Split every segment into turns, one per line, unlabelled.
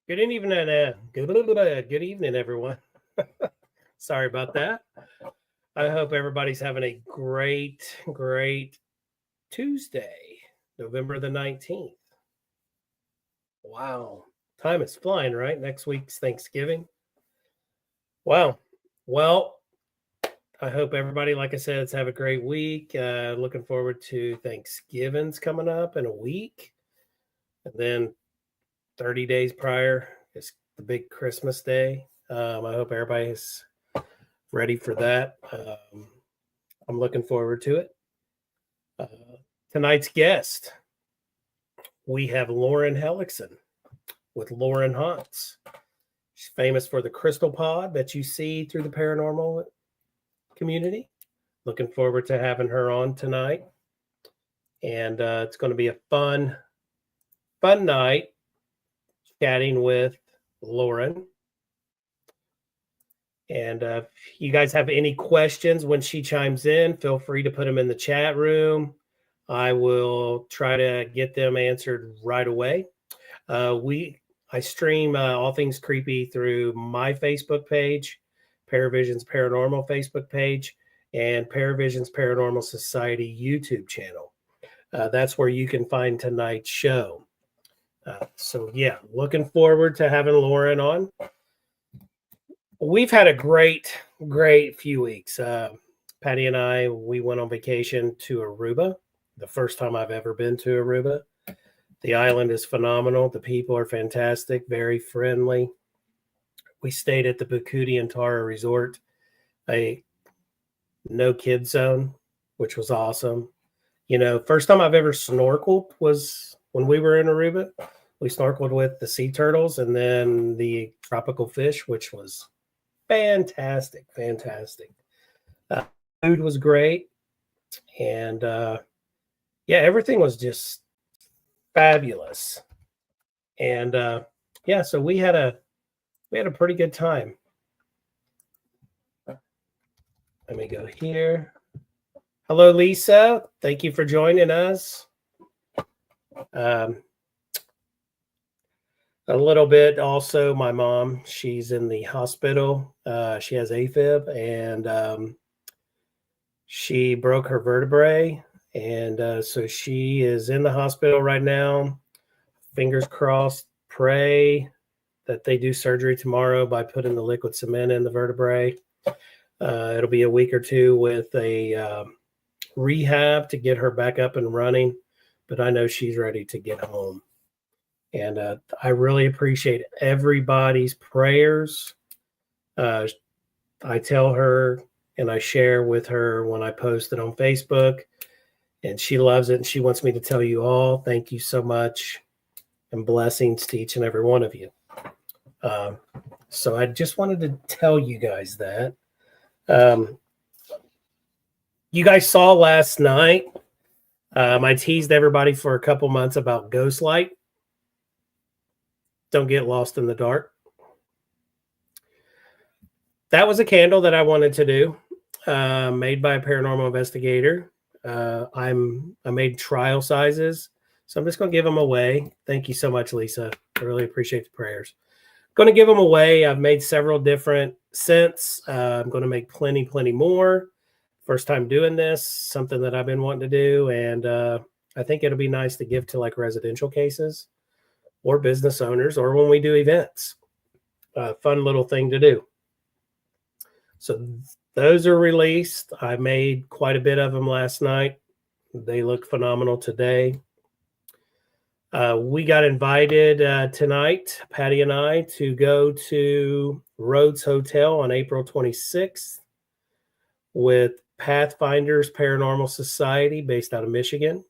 Good evening, good evening, everyone. Sorry about that. I hope everybody's having a great Tuesday, November the 19th. Wow, time is flying, right? Next week's Thanksgiving. Wow. Well, I hope everybody, like I said, have a great week. Looking forward to Thanksgiving's coming up in a week. And then 30 days prior is the big Christmas day. I hope everybody's ready for that. I'm looking forward to it. Uh, Tonight's guest, we have Lauren Hellekson with Lauren Haunts. She's famous for the crystal pod that you see through the paranormal community. Looking forward to having her on tonight. And it's going to be a fun night chatting with Lauren. And if you guys have any questions when she chimes in, feel free to put them in the chat room. I will try to get them answered right away. I stream All Things Creepy through my Facebook page, Paravision's Paranormal Facebook page, and Paravision's Paranormal Society YouTube channel. That's where you can find tonight's show. So yeah, looking forward to having Lauren on. We've had a great few weeks. Patty and I, we went on vacation to Aruba. The first time I've ever been to Aruba. The island is phenomenal. The people are fantastic, very friendly. We stayed at the Bukudi and Tara Resort, a no kid zone, which was awesome. You know, first time I've ever snorkeled was when we were in Aruba. We snorkeled with the sea turtles and then the tropical fish, which was fantastic. Food was great. And yeah, everything was just fabulous. And yeah, so we had a pretty good time. Let me go here. Hello, Lisa. Thank you for joining us. A little bit also, my mom, she's in the hospital. She has AFib and she broke her vertebrae. And so she is in the hospital right now. Fingers crossed, pray that they do surgery tomorrow by putting the liquid cement in the vertebrae. It'll be a week or two with a rehab to get her back up and running. But I know she's ready to get home. And I really appreciate everybody's prayers. I tell her and I share with her when I post it on Facebook. And she loves it. And she wants me to tell you all, thank you so much. And blessings to each and every one of you. So I just wanted to tell you guys that. You guys saw last night, I teased everybody for a couple months about ghost light. Don't get lost in the dark. That was a candle that I wanted to do, made by a paranormal investigator. I made trial sizes, so I'm just going to give them away. Thank you so much, Lisa. I really appreciate the prayers. Going to give them away. I've made several different scents. I'm going to make plenty more. First time doing this, something that I've been wanting to do, and I think it'll be nice to give to like residential cases or business owners, or when we do events. Fun little thing to do. So those are released. I made quite a bit of them last night. They look phenomenal today. We got invited tonight, Patty and I, to go to Rhodes Hotel on April 26th with Pathfinders Paranormal Society based out of Michigan.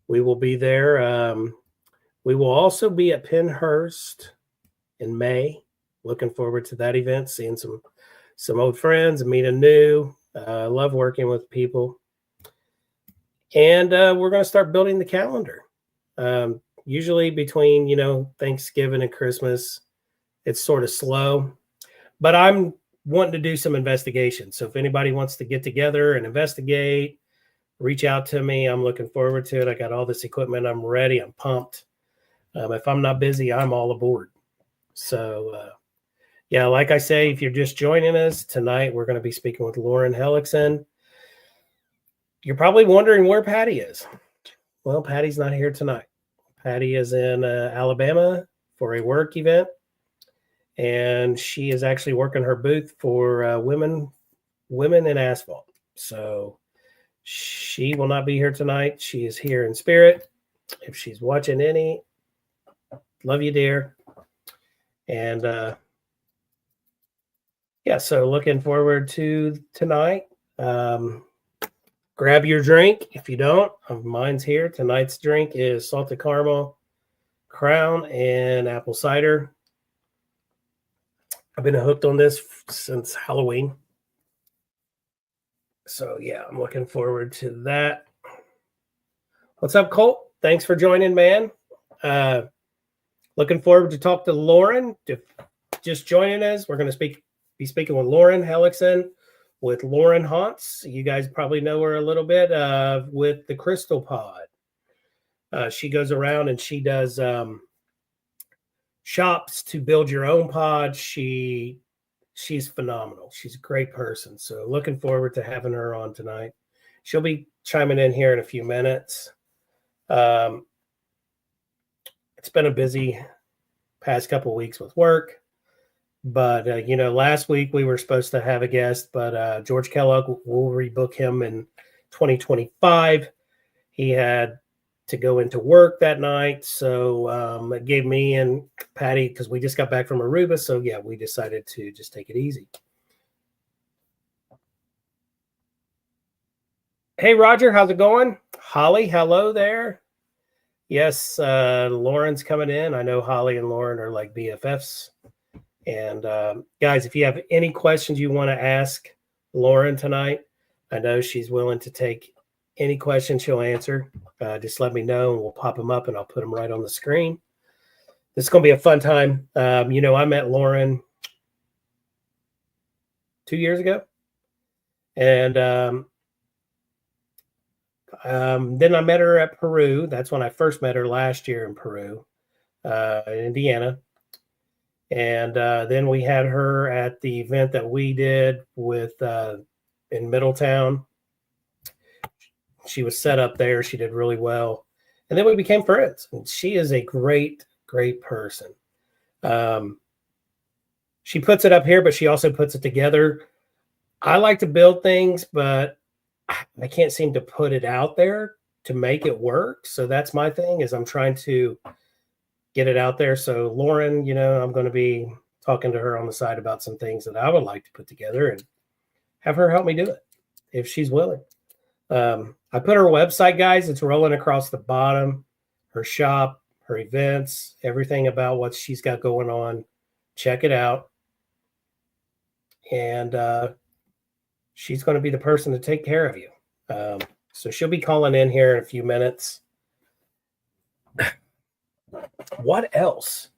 We will be there. We will also be at Pennhurst in May. Looking forward to that event, seeing some old friends and meeting new. I love working with people. And we're going to start building the calendar. Usually between, Thanksgiving and Christmas, it's sort of slow. But I'm wanting to do some investigation. So if anybody wants to get together and investigate, reach out to me. I'm looking forward to it. I got all this equipment. I'm ready. I'm pumped. If I'm not busy, I'm all aboard. So, yeah, like I say, if you're just joining us tonight, we're going to be speaking with Lauren Hellekson. You're probably wondering where Patty is. Well, Patty's not here tonight. Patty is in Alabama for a work event, and she is actually working her booth for women in asphalt. So she will not be here tonight. She is here in spirit. If she's watching any, love you, dear. And yeah, so looking forward to tonight. Grab your drink. If you don't, mine's here. Tonight's drink is salted caramel, Crown, and apple cider. I've been hooked on this since Halloween. So yeah, I'm looking forward to that. What's up, Colt? Thanks for joining, man. Looking forward to talk to Lauren. If just joining us, we're going to be speaking with Lauren Hellekson with Lauren Haunts. You guys probably know her a little bit with the Crystal Pod. She goes around and she does shops to build your own pod. She's phenomenal. She's a great person. So looking forward to having her on tonight. She'll be chiming in here in a few minutes. It's been a busy past couple of weeks with work. But, last week we were supposed to have a guest, but George Kellogg, will rebook him in 2025. He had to go into work that night. So it gave me and Patty, because we just got back from Aruba. So, yeah, we decided to just take it easy. Hey, Roger, how's it going? Holly, hello there. Yes, Lauren's coming in. I know Holly and Lauren are like BFFs. And guys, if you have any questions you want to ask Lauren tonight, I know she's willing to take any question she'll answer. Just let me know and we'll pop them up and I'll put them right on the screen. This is going to be a fun time. I met Lauren 2 years ago. And then I met her at Peru. That's when I first met her last year in Peru, in Indiana. And then we had her at the event that we did with in Middletown. She was set up there. She did really well. And then we became friends. And she is a great, great person. She puts it up here, but she also puts it together. I like to build things, but I can't seem to put it out there to make it work. So that's my thing, is I'm trying to get it out there. So Lauren, I'm going to be talking to her on the side about some things that I would like to put together and have her help me do it if she's willing. I put her website, guys. It's rolling across the bottom, her shop, her events, everything about what she's got going on. Check it out. And she's going to be the person to take care of you. So she'll be calling in here in a few minutes. What else?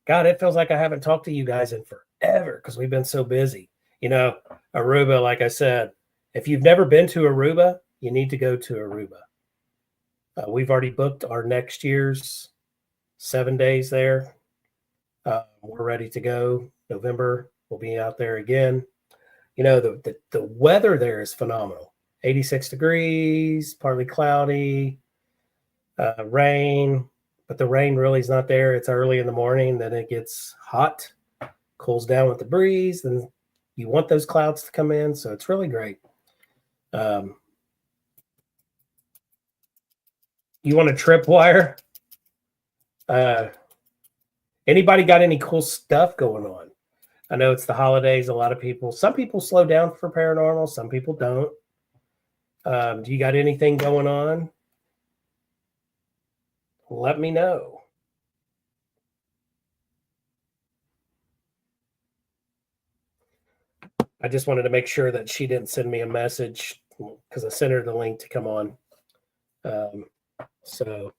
God, it feels like I haven't talked to you guys in forever because we've been so busy. Aruba, like I said, if you've never been to Aruba, you need to go to Aruba. We've already booked our next year's 7 days there. We're ready to go. November, we'll be out there again. The weather there is phenomenal. 86 degrees, partly cloudy, rain. But the rain really is not there. It's early in the morning. Then it gets hot, cools down with the breeze. And you want those clouds to come in. So it's really great. You want a tripwire? Anybody got any cool stuff going on? I know it's the holidays. Some people slow down for paranormal. Some people don't. Do you got anything going on? Let me know. I just wanted to make sure that she didn't send me a message because I sent her the link to come on. So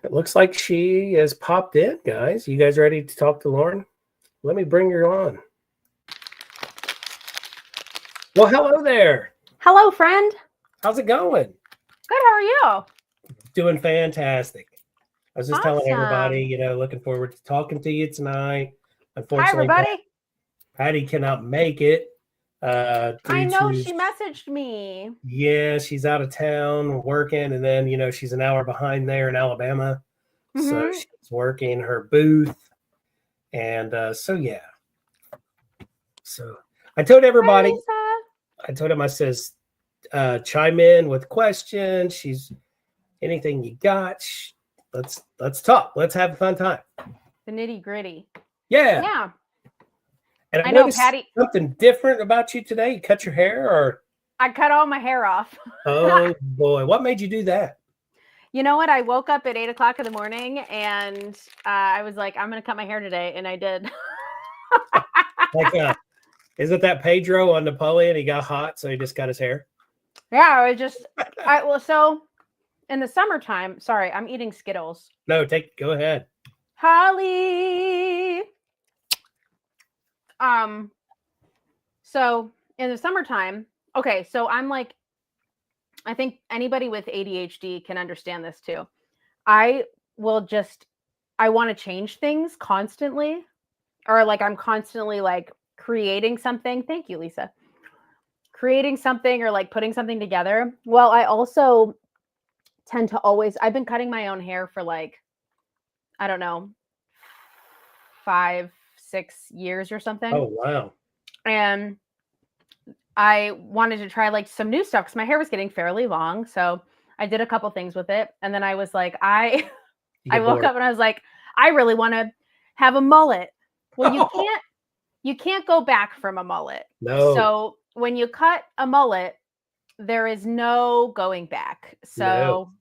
it looks like she has popped in, guys. You guys ready to talk to Lauren? Let me bring her on. Well, hello there.
Hello, friend.
How's it going?
Good. How are you?
Doing fantastic. I was just telling everybody,
Awesome.
looking forward to talking to you tonight.
Hi,
Unfortunately,
everybody.
Patty cannot make it
I
due
know
to,
she messaged me.
yeah, she's out of town working. And then, she's an hour behind there in Alabama. So
Mm-hmm.
she's working her booth. And so, yeah. So I told
Hi,
everybody,
Lisa.
I told him, I says, chime in with questions. She's anything you got. Let's talk. Let's have a fun time.
The nitty gritty.
Yeah.
Yeah,
And I
I know,
noticed
Patty.
something different about you today. You cut your hair, or
I cut all my hair off.
oh boy, what made you do that?
You know what? I woke up at 8 o'clock in the morning and I was like, I'm going to cut my hair today. And I did.
Like, isn't that Pedro on Napoleon? He got hot, so he just cut his hair.
Yeah, so in the summertime, sorry, I'm eating Skittles.
No, go ahead.
Holly. So in the summertime, okay, so I'm like, I think anybody with ADHD can understand this too. I want to change things constantly, or like I'm constantly like creating something. Thank you, Lisa. Creating something or like putting something together. Well, I also tend to I've been cutting my own hair for like, I don't know, 5, 6 years or something.
Oh wow.
And I wanted to try like some new stuff because my hair was getting fairly long. So I did a couple things with it. And then I was like, I woke up and I was like, I really want to have a mullet. Well, you can't go back from a mullet.
No.
So when you cut a mullet, there is no going back. So
No.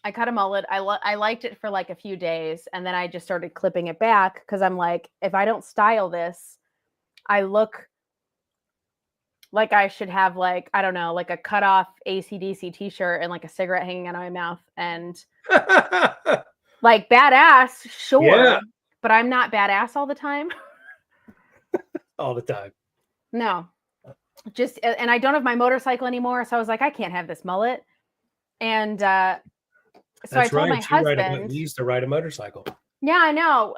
I cut a mullet. I liked it for like a few days. And then I just started clipping it back because I'm like, if I don't style this, I look like I should have like, I don't know, like a cut off AC/DC t-shirt and like a cigarette hanging out of my mouth and like badass, sure. Yeah. But I'm not badass all the time.
All the time.
No. And I don't have my motorcycle anymore. So I was like, I can't have this mullet. And so I told my husband.
You used to ride a motorcycle.
Yeah, I know.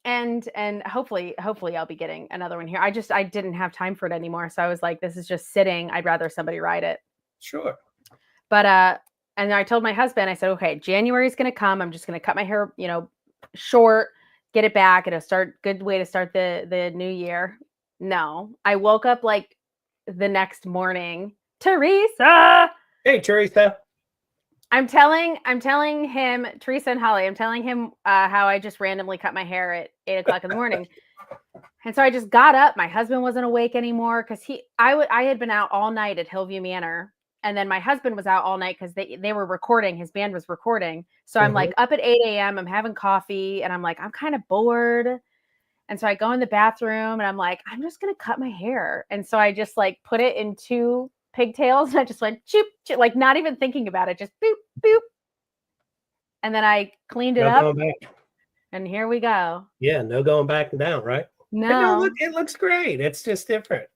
And hopefully I'll be getting another one here. I didn't have time for it anymore. So I was like, this is just sitting. I'd rather somebody ride it.
Sure.
But and I told my husband, I said, okay, January is going to come. I'm just going to cut my hair, short, get it back. It'll good way to start the new year. No, I woke up like the next morning. Teresa.
Hey, Teresa.
I'm telling him, Teresa and Holly, I'm telling him how I just randomly cut my hair at 8 o'clock in the morning. And so I just got up. My husband wasn't awake anymore because I had been out all night at Hillview Manor. And then my husband was out all night because they were recording. His band was recording. So I'm like up at 8 a.m. I'm having coffee and I'm like, I'm kind of bored. And so I go in the bathroom and I'm like, I'm just going to cut my hair. And so I just like put it in 2 pigtails and I just went choop, choop, like not even thinking about it, just boop, boop. And then I cleaned it up. And here we go.
Yeah, no going back and down, right?
No.
It looks great. It's just different.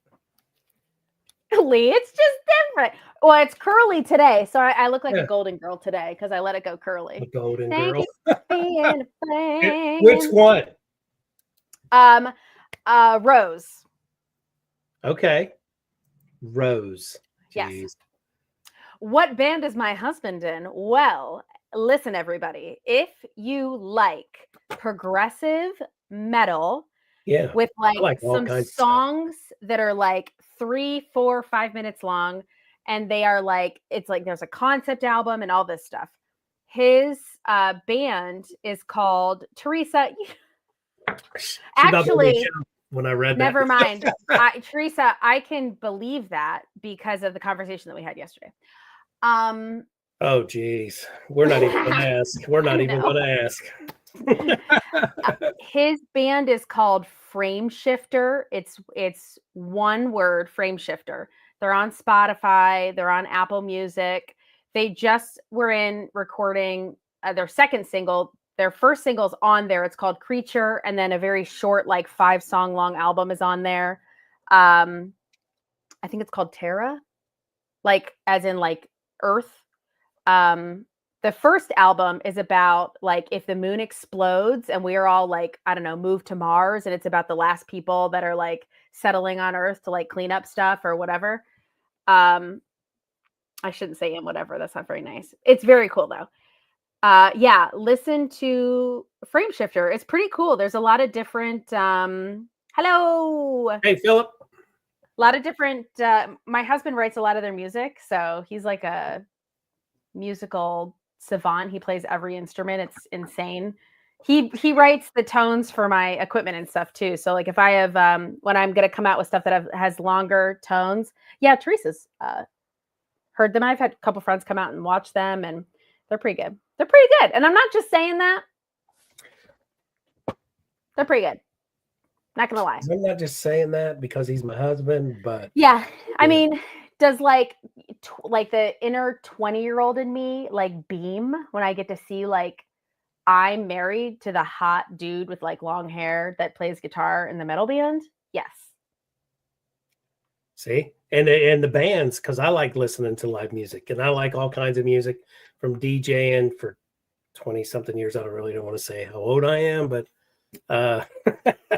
Lee, it's just different. Well, it's curly today, so I look like a golden girl today because I let it go curly.
A golden girl.
Being a flame.
Which one?
Rose.
Okay. Rose.
Jeez. Yes. What band is my husband in? Well, listen, everybody. If you like progressive metal, with like some songs that are like 3, 4, 5 minutes long, and they are like, it's like there's a concept album and all this stuff. His band is called Teresa. Actually,
when I read that,
never mind. Teresa, I can believe that because of the conversation that we had yesterday.
Oh geez, we're not even going to ask. We're not even going to ask.
His band is called Frame Shifter. It's one word, Frame Shifter. They're on Spotify. They're on Apple Music. They just were in recording their second single. Their first single's on there. It's called Creature. And then a very short, like 5-song long album is on there. I think it's called Terra, like as in like Earth. the first album is about like if the moon explodes and we are all like, I don't know, moved to Mars, and it's about the last people that are like settling on Earth to like clean up stuff or whatever. I shouldn't say and whatever. That's not very nice. It's very cool though. Yeah, listen to Frame Shifter. It's pretty cool. There's a lot of different hello.
Hey, Philip.
A lot of different my husband writes a lot of their music, so he's like a musical savant. He plays every instrument. It's insane. He writes the tones for my equipment and stuff too. So like if I have when I'm gonna come out with stuff that has longer tones, yeah, Teresa's heard them. I've had a couple friends come out and watch them, and they're pretty good. They're pretty good. And I'm not just saying that. They're pretty good. Not gonna lie.
I'm not just saying that because he's my husband, but
yeah. I mean, does like the inner 20-year-old in me like beam when I get to see like I'm married to the hot dude with like long hair that plays guitar in the metal band? Yes.
See, and the bands, because I like listening to live music, and I like all kinds of music, from DJing for 20-something years. I really don't want to say how old I am, but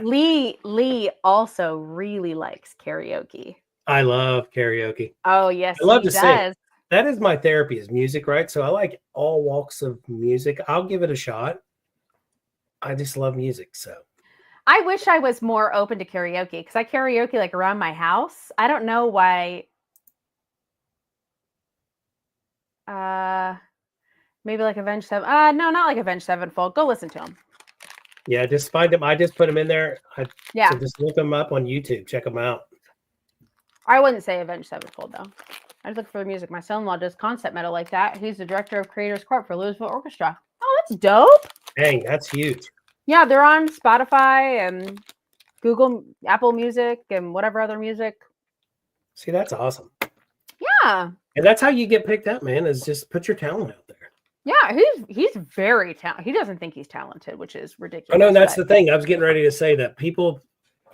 Lee also really likes karaoke.
I love karaoke.
Oh yes,
I love
he
to
does.
sing. That is my therapy, is music, right? So I like all walks of music. I'll give it a shot. I just love music. So
I wish I was more open to karaoke, because I karaoke like around my house. I don't know why. Maybe like Avenged Seven. No, not like Avenged Sevenfold. Go listen to them.
yeah, just find them. I just put them in there.
Yeah.
So just look them up on YouTube. Check them out.
I wouldn't say Avenged Sevenfold though. I just look for the music. My son-in-law does concept metal like that. He's the director of Creators Corp for Louisville Orchestra. Oh, that's dope.
Dang, that's huge.
Yeah, they're on Spotify and Google, Apple Music, and whatever other music.
See, that's awesome.
Yeah.
And that's how you get picked up, man, is just put your talent out there.
Yeah, he's very talented. He doesn't think he's talented, which is ridiculous.
I know, that's the thing. I was getting ready to say that people,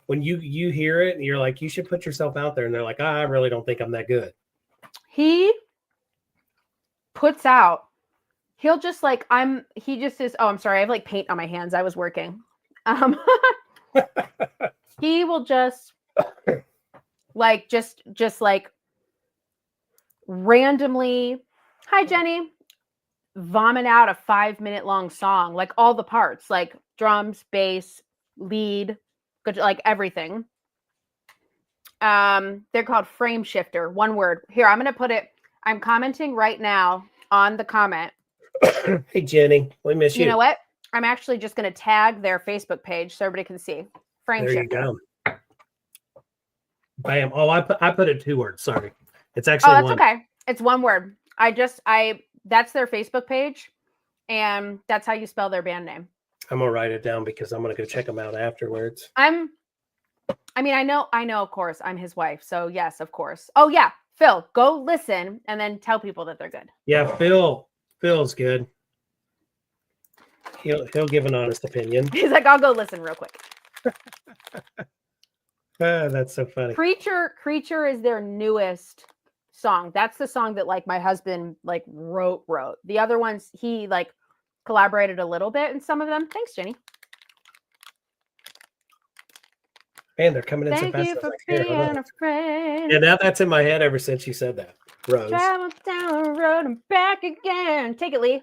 when you hear it, you're like, you should put yourself out there, and they're like, I really don't think I'm that good.
He puts out. He'll just like he just is. Oh, I'm sorry. I have like paint on my hands. I was working. He will just like just like randomly, hi Jenny, vomit out a 5-minute long song, like all the parts, like drums, bass, lead, like everything. They're called Frame Shifter. One word. Here, I'm gonna put it. I'm commenting right now on the comment.
Hey Jenny, we miss you.
You know what? I'm actually just gonna tag their Facebook page so everybody can see. Frame
there
Shifter.
You go. Bam. Oh, I put it 2 words. Sorry. It's actually
that's
one.
Okay. It's one word. That's their Facebook page, and that's how you spell their band name.
I'm gonna write it down because I'm gonna go check them out afterwards.
I know, of course, I'm his wife. So yes, of course. Oh yeah. Phil, go listen and then tell people that they're good.
Yeah, Phil's good. He'll give an honest opinion.
He's like, I'll go listen real quick.
That's so funny.
Creature is their newest song. That's the song that like my husband like wrote. The other ones he like collaborated a little bit in some of them. Thanks, Jenny.
Man, they're coming in so fast.
Thank you for being a friend.
Yeah, now that's in my head ever since you said that. Rose.
Travel down the road and back again. Take it, Lee.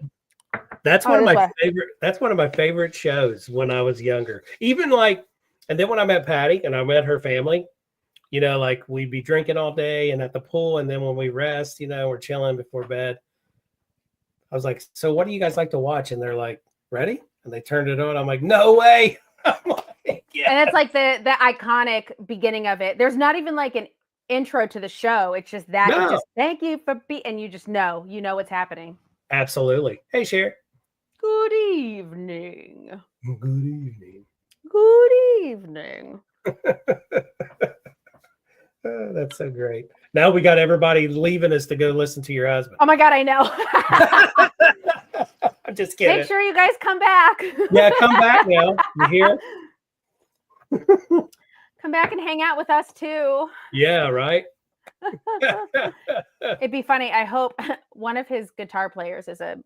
That's one of my favorite. That's one of my favorite shows when I was younger. Even like, and then when I met Patty and I met her family, you know, like we'd be drinking all day and at the pool, and then when we rest, you know, we're chilling before bed. I was like, "So what do you guys like to watch?" And they're like, "Ready?" And they turned it on. I'm like, "No way!" I'm like, yeah.
And it's like the iconic beginning of it. There's not even like an intro to the show. It's just that.
No.
It's just thank you for and you just know, what's happening.
Absolutely. Hey, Cher.
Good evening.
Good evening.
Good evening.
Oh, that's so great. Now we got everybody leaving us to go listen to your husband.
Oh my God, I know.
I'm just kidding.
Make sure you guys come back.
Yeah, come back now. You hear?
Come back and hang out with us too.
Yeah, right.
It'd be funny. I hope one of his guitar players is a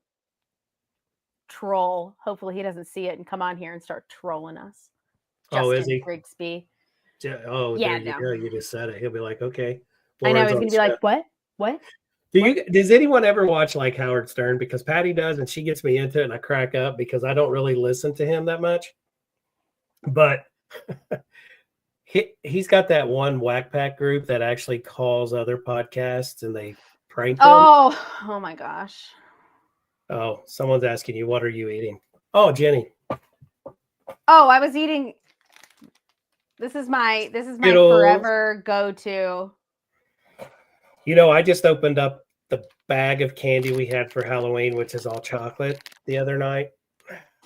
troll. Hopefully he doesn't see it and come on here and start trolling us.
Oh, is
Justin
he?
Grigsby.
Oh,
Yeah,
there you
no.
go. You just said it. He'll be like, okay.
I know
Lauren's
he's
on
gonna
the
be like,
show.
what? What?
Does anyone ever watch like Howard Stern? Because Patty does, and she gets me into it, and I crack up because I don't really listen to him that much. But he's got that one Whack Pack group that actually calls other podcasts and they prank them.
Oh my gosh.
Oh, someone's asking you, what are you eating? Oh, Jenny.
Oh, I was eating. This is my
Skittles.
forever go-to.
You know, I just opened up the bag of candy we had for Halloween, which is all chocolate, the other night,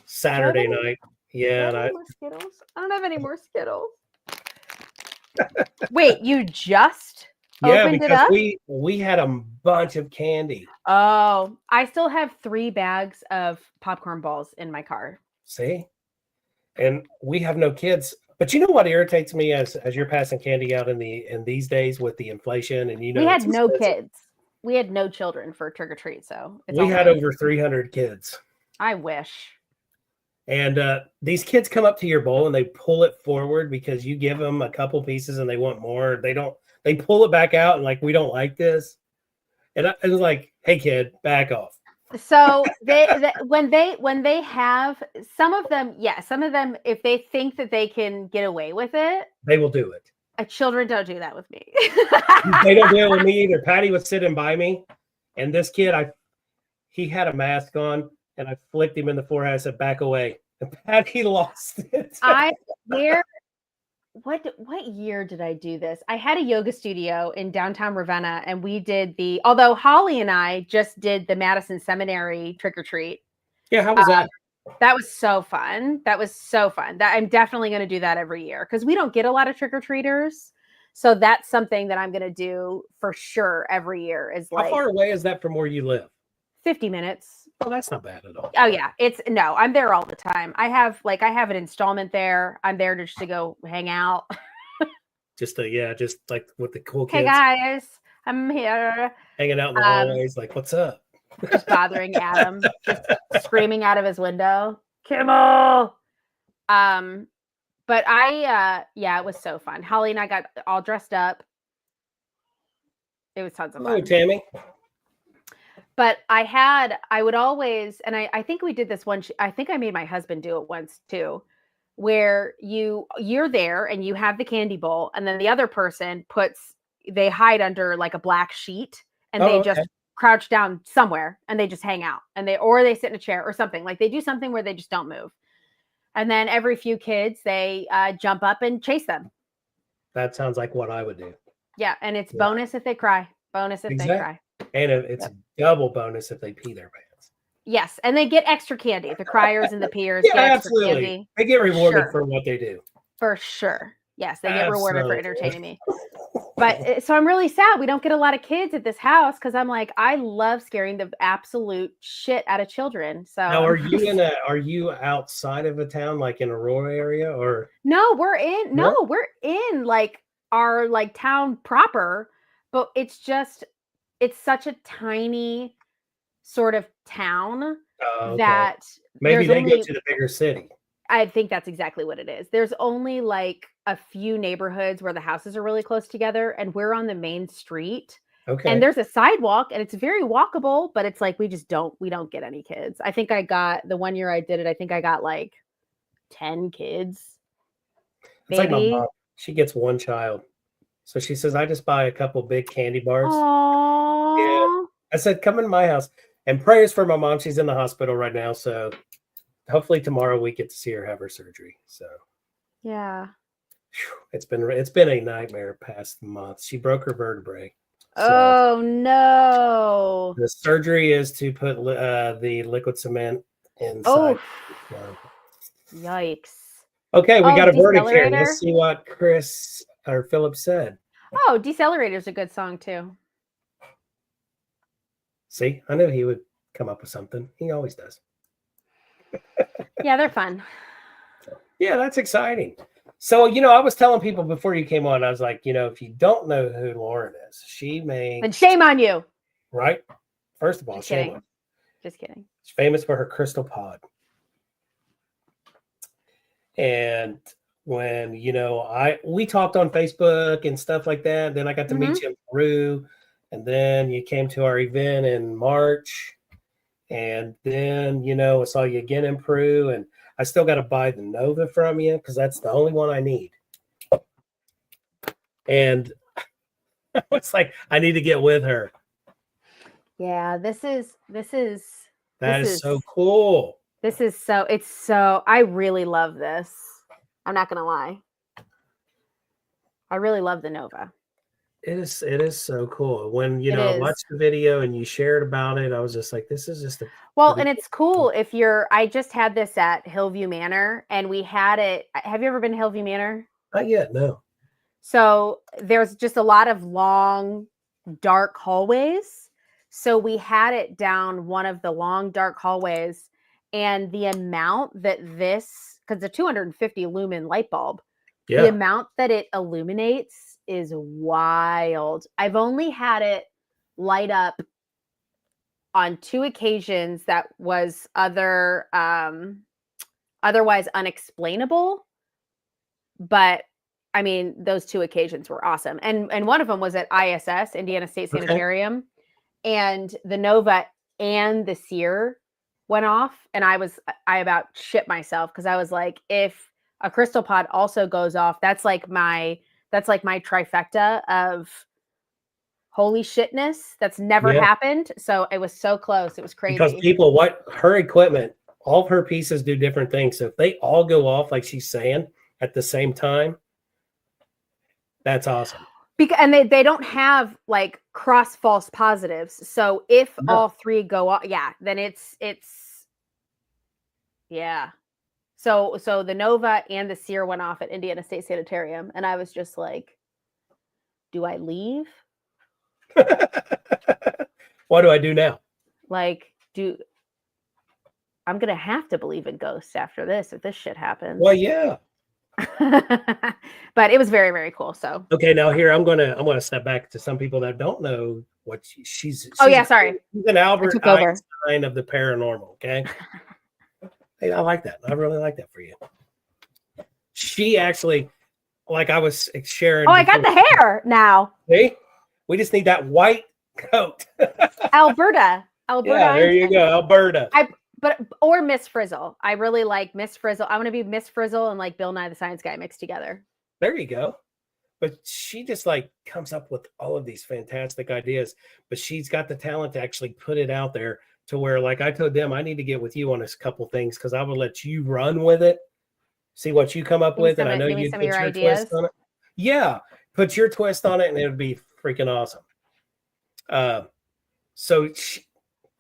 Saturday night. Yeah,
Do I have any more Skittles? I don't have any more Skittles. Wait, you just opened it up?
we had a bunch of candy.
Oh, I still have 3 bags of popcorn balls in my car.
See, and we have no kids. But you know what irritates me as you're passing candy out in these days with the inflation, and
we had no kids. We had no children for trick or treat, so
we had over 300 kids.
I wish.
And these kids come up to your bowl and they pull it forward because you give them a couple pieces and they want more. They pull it back out and like, we don't like this. And I was like, hey kid, back off.
So when they have some of them, if they think that they can get away with it,
they will do it.
Children don't do that with me.
They don't do it with me either. Patty was sitting by me, and this kid, he had a mask on, and I flicked him in the forehead. I said, back away. And Patty lost it.
What year did I do this? I had a yoga studio in downtown Ravenna, and we did although Holly and I just did the Madison Seminary trick or treat.
Yeah, how was that?
That was so fun. I'm definitely going to do that every year because we don't get a lot of trick or treaters. So that's something that I'm going to do for sure every year.
How far away is that from where you live?
50 minutes.
Oh, that's not bad at all.
Oh yeah. I'm there all the time. I have an installment there. I'm there just to go hang out.
just like with the cool kids.
Hey guys, I'm here.
Hanging out in the hallways, like, what's up?
Just bothering Adam, just screaming out of his window, Kimmel. But it was so fun. Holly and I got all dressed up. It was tons of fun.
Hello, Tammy.
But I would always, and I think we did this once. I think I made my husband do it once too, where you're there and you have the candy bowl, and then the other person they hide under like a black sheet, and they just crouch down somewhere and they just hang out, and they sit in a chair or something. Like they do something where they just don't move. And then every few kids, they jump up and chase them.
That sounds like what I would do.
Yeah, and it's bonus if they cry. Bonus if they cry.
And it's a double bonus if they pee their pants.
Yes, and they get extra candy. The criers and the peers get extra candy.
They get rewarded for what they do.
For sure. Yes, they get rewarded for entertaining me. But so I'm really sad we don't get a lot of kids at this house because I'm like, I love scaring the absolute shit out of children. So
now, are you outside of a town, like in a rural area, or
no? We're in like our like town proper, but it's such a tiny sort of town that
maybe they go to the bigger city.
I think that's exactly what it is. There's only like a few neighborhoods where the houses are really close together, and we're on the main street. Okay. And there's a sidewalk, and it's very walkable, but it's like we don't get any kids. I think I got the 1 year I did it. I think I got like 10 kids.
It's like my mom. She gets one child, so she says, "I just buy a couple big candy bars."
Aww.
Yeah. I said, "Come in my house." And prayers for my mom. She's in the hospital right now, so hopefully tomorrow we get to see her have her surgery. So
yeah,
it's been a nightmare past month. She broke her vertebrae.
So oh no!
The surgery is to put the liquid cement inside.
Oh, yikes!
Okay, we got a verdict here. Let's see what Chris or Philip said.
Oh, Decelerator's a good song too.
See, I knew he would come up with something. He always does.
Yeah, they're fun.
Yeah, that's exciting. So, I was telling people before you came on, I was like, if you don't know who Lauren is, she may.
Then shame on you.
Right? First of all, shame on you.
Just kidding.
She's famous for her crystal pod. And when, we talked on Facebook and stuff like that, then I got to meet you in Peru, and then you came to our event in March, and then, I saw you again in Peru, and I still got to buy the Nova from you because that's the only one I need. And it's like, I need to get with her.
Yeah, this is
so cool.
I really love this. I'm not going to lie. I really love the Nova.
It is so cool. When, I watched the video and you shared about it, I was just like, this is just
and it's cool if I just had this at Hillview Manor, and we had it. Have you ever been to Hillview Manor?
Not yet, no.
So there's just a lot of long, dark hallways. So we had it down one of the long, dark hallways, and the amount that because the 250 lumen light bulb, the amount that it illuminates is wild. I've only had it light up on 2 occasions that was otherwise unexplainable. But I mean, those 2 occasions were awesome. And one of them was at ISS, Indiana State Sanitarium. And the Nova and the Seer went off. And I about shit myself because I was like, if a crystal pod also goes off, that's like my trifecta of holy shitness. That's never happened. So it was so close. It was crazy.
Because her equipment, all of her pieces do different things. So if they all go off, like she's saying, at the same time, that's awesome.
And they don't have like cross false positives. So if all 3 go off, then it's So the Nova and the Seer went off at Indiana State Sanitarium, and I was just like, do I leave?
What do I do now?
Like, I'm gonna have to believe in ghosts after this if this shit happens.
Well, yeah.
But it was very, very cool. So
okay, now here I'm gonna step back to some people that don't know what she's
sorry.
She's an Albert Einstein of the paranormal. Okay. Hey, I like that. I really like that for you. She actually, like I was sharing.
Oh, I got the hair now.
See? We just need that white coat.
Alberta.
Yeah, there you go. Alberta.
Or Miss Frizzle. I really like Miss Frizzle. I want to be Miss Frizzle and like Bill Nye the Science Guy mixed together.
There you go. But she just like comes up with all of these fantastic ideas, but she's got the talent to actually put it out there to where, like I told them, I need to get with you on a couple things because I will let you run with it, see what you come up with, and I know you put your twist on it. Yeah, put your twist on it, and it would be freaking awesome. So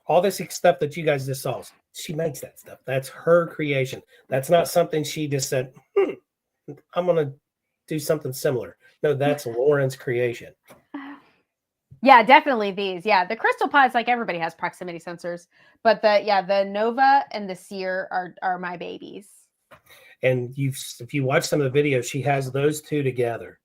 all this stuff that you guys just saw, she makes that stuff. That's her creation. That's not something she just said, I'm going to do something similar. No, that's Lauren's creation.
Yeah, definitely these. Yeah, the crystal pods, like everybody has proximity sensors, but the Nova and the Seer are my babies.
And if you watch some of the videos, she has those 2 together.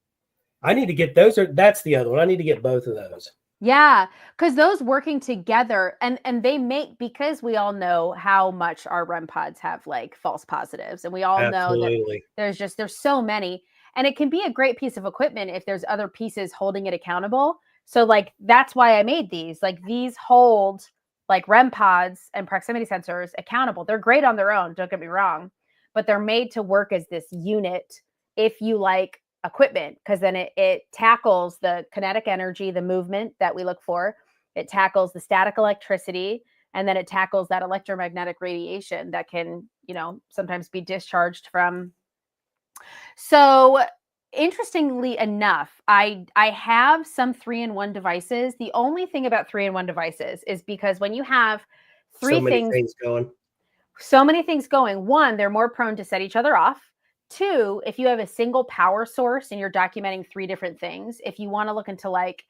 I need to get those. That's the other one. I need to get both of those.
Yeah, because those working together and they make, because we all know how much our REM pods have like false positives, and we all know that there's so many, and it can be a great piece of equipment if there's other pieces holding it accountable. So like that's why I made these. Like these hold like REM pods and proximity sensors accountable. They're great on their own, don't get me wrong, but they're made to work as this unit if you like equipment, because then it tackles the kinetic energy, the movement that we look for. It tackles the static electricity, and then it tackles that electromagnetic radiation that can, sometimes be discharged from. So interestingly enough, I have some 3-in-1 devices. The only thing about 3-in-1 devices is because when you have so many things going, 1, they're more prone to set each other off. 2, if you have a single power source and you're documenting 3 different things, if you want to look into like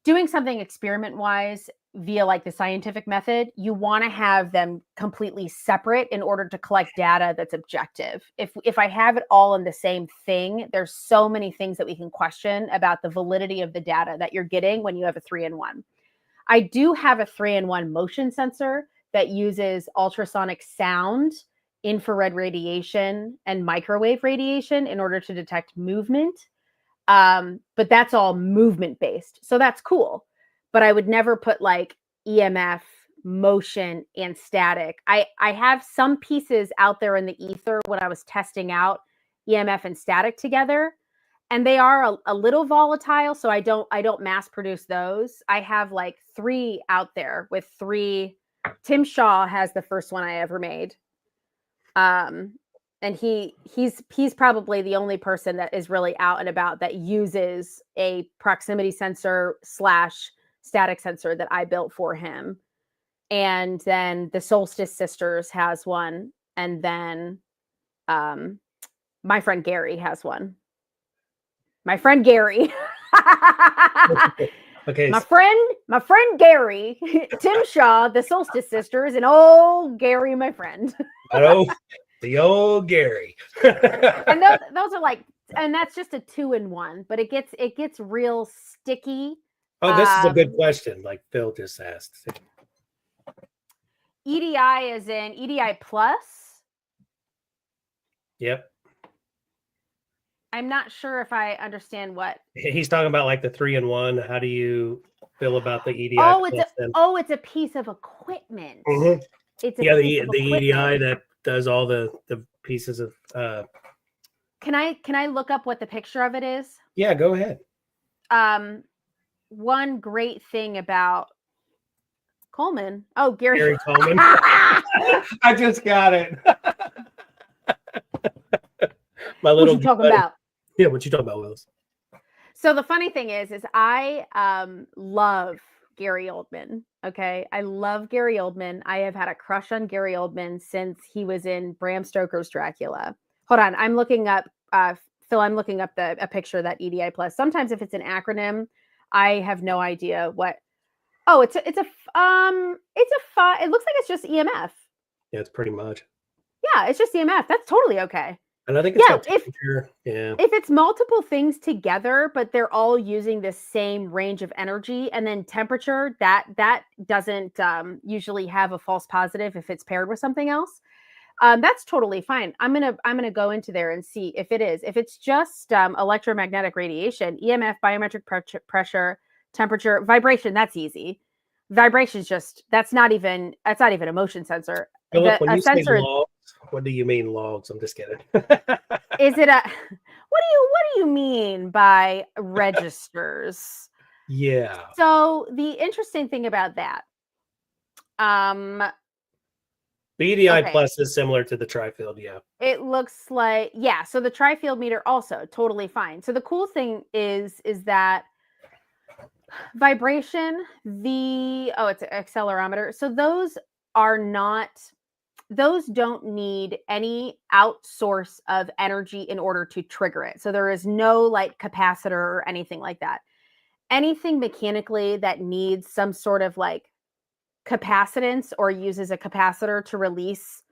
doing something experiment wise via like the scientific method, you want to have them completely separate in order to collect data that's objective. If I have it all in the same thing, there's so many things that we can question about the validity of the data that you're getting when you have a 3-in-1. I do have a 3-in-1 motion sensor that uses ultrasonic sound, infrared radiation, and microwave radiation in order to detect movement. But that's all movement based. So that's cool. But I would never put like EMF, motion, and static. I have some pieces out there in the ether when I was testing out EMF and static together, and they are a little volatile, so I don't mass produce those. I have like 3 out there with 3. Tim Shaw has the first one I ever made. And he's probably the only person that is really out and about that uses a proximity sensor / static sensor that I built for him. And then the Solstice Sisters has one, and then my friend Gary has one. My friend Gary.
Okay.
My friend Gary, Tim Shaw, the Solstice Sisters, and old Gary, my friend.
The old Gary.
And those are like, and that's just a 2-in-1, but it gets real sticky.
Oh, this is a good question. Like Phil just asked.
EDI is in EDI plus.
Yep.
I'm not sure if I understand what
He's talking about, like the 3-in-1. How do you feel about the EDI?
It's a piece of equipment.
Mm-hmm.
It's
the EDI that does all the pieces of.
Can I look up what the picture of it is?
Yeah, go ahead.
One great thing about Coleman. Oh, Gary
Coleman. I just got it. My little.
What you talking about?
Yeah, what you talking about, Willis?
So the funny thing is I love Gary Oldman. Okay, I love Gary Oldman. I have had a crush on Gary Oldman since he was in Bram Stoker's Dracula. Hold on, I'm looking up Phil. I'm looking up a picture of that EDI plus. Sometimes if it's an acronym, I have no idea what. Oh, it looks like it's just EMF.
Yeah, it's pretty much.
Yeah, it's just EMF. That's totally okay.
And I think it's got temperature.
If it's multiple things together, but they're all using the same range of energy, and then temperature, that doesn't usually have a false positive if it's paired with something else. That's totally fine. I'm gonna go into there and see if it is. If it's just electromagnetic radiation, EMF, biometric pressure, temperature, vibration, that's easy. Vibration's just that's not even a motion sensor.
Philip, when you say logs, what do you mean logs? I'm just kidding.
Is it a what do you mean by registers?
Yeah.
So the interesting thing about that,
the EDI plus is similar to the tri-field, yeah.
It looks like, yeah. So the tri-field meter also totally fine. So the cool thing is that vibration, it's an accelerometer. So those don't need any outsource of energy in order to trigger it. So there is no like capacitor or anything like that. Anything mechanically that needs some sort of like capacitance or uses a capacitor to release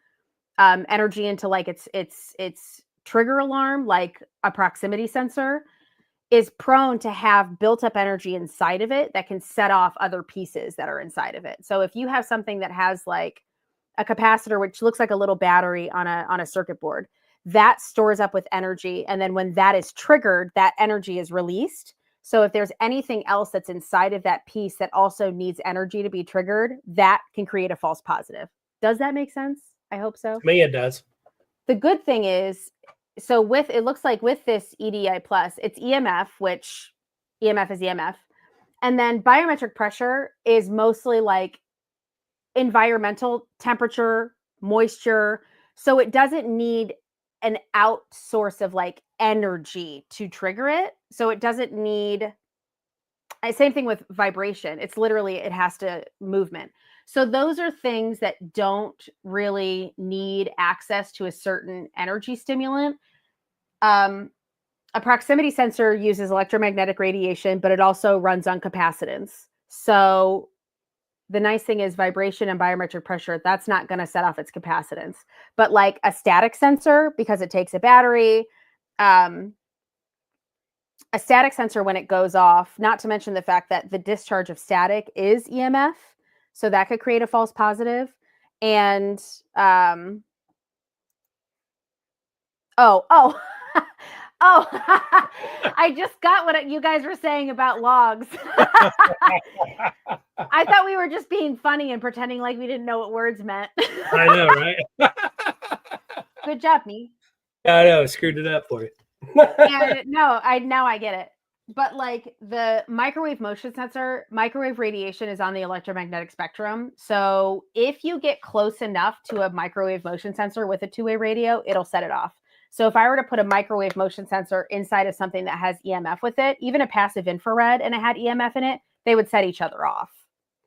energy into like its trigger alarm, like a proximity sensor, is prone to have built up energy inside of it that can set off other pieces that are inside of it. So if you have something that has like a capacitor, which looks like a little battery on a circuit board, that stores up with energy. And then when that is triggered, that energy is released. So if there's anything else that's inside of that piece that also needs energy to be triggered, that can create a false positive. Does that make sense? I hope so.
To me, it does.
The good thing is, so it looks like with this EDI plus, it's EMF, which EMF is EMF. And then biometric pressure is mostly like environmental temperature, moisture. So it doesn't need an out source of like energy to trigger it. So it doesn't need, same thing with vibration. It's literally, it has to movement. So those are things that don't really need access to a certain energy stimulant. A proximity sensor uses electromagnetic radiation, but it also runs on capacitance. So the nice thing is vibration and biometric pressure, that's not going to set off its capacitance. But like a static sensor, because it takes a battery, a static sensor, when it goes off, not to mention the fact that the discharge of static is EMF, so that could create a false positive. And oh, I just got what you guys were saying about logs. I thought we were just being funny and pretending like we didn't know what words meant.
I know, right?
Good job, me.
I know, screwed it up for you.
And now I get it. But like the microwave motion sensor, microwave radiation is on the electromagnetic spectrum. So if you get close enough to a microwave motion sensor with a two-way radio, it'll set it off. So if I were to put a microwave motion sensor inside of something that has EMF with it, even a passive infrared, and it had EMF in it, they would set each other off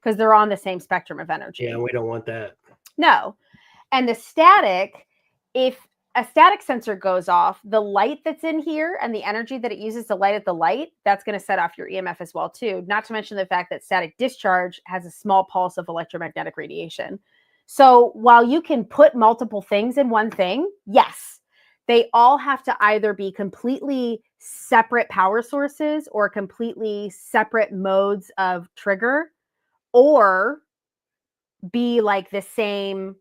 because they're on the same spectrum of energy.
Yeah, we don't want that.
No. And the static, if a static sensor goes off, the light that's in here and the energy that it uses to light up the light, that's going to set off your EMF as well too. Not to mention the fact that static discharge has a small pulse of electromagnetic radiation. So while you can put multiple things in one thing, yes, they all have to either be completely separate power sources or completely separate modes of trigger, or be like the same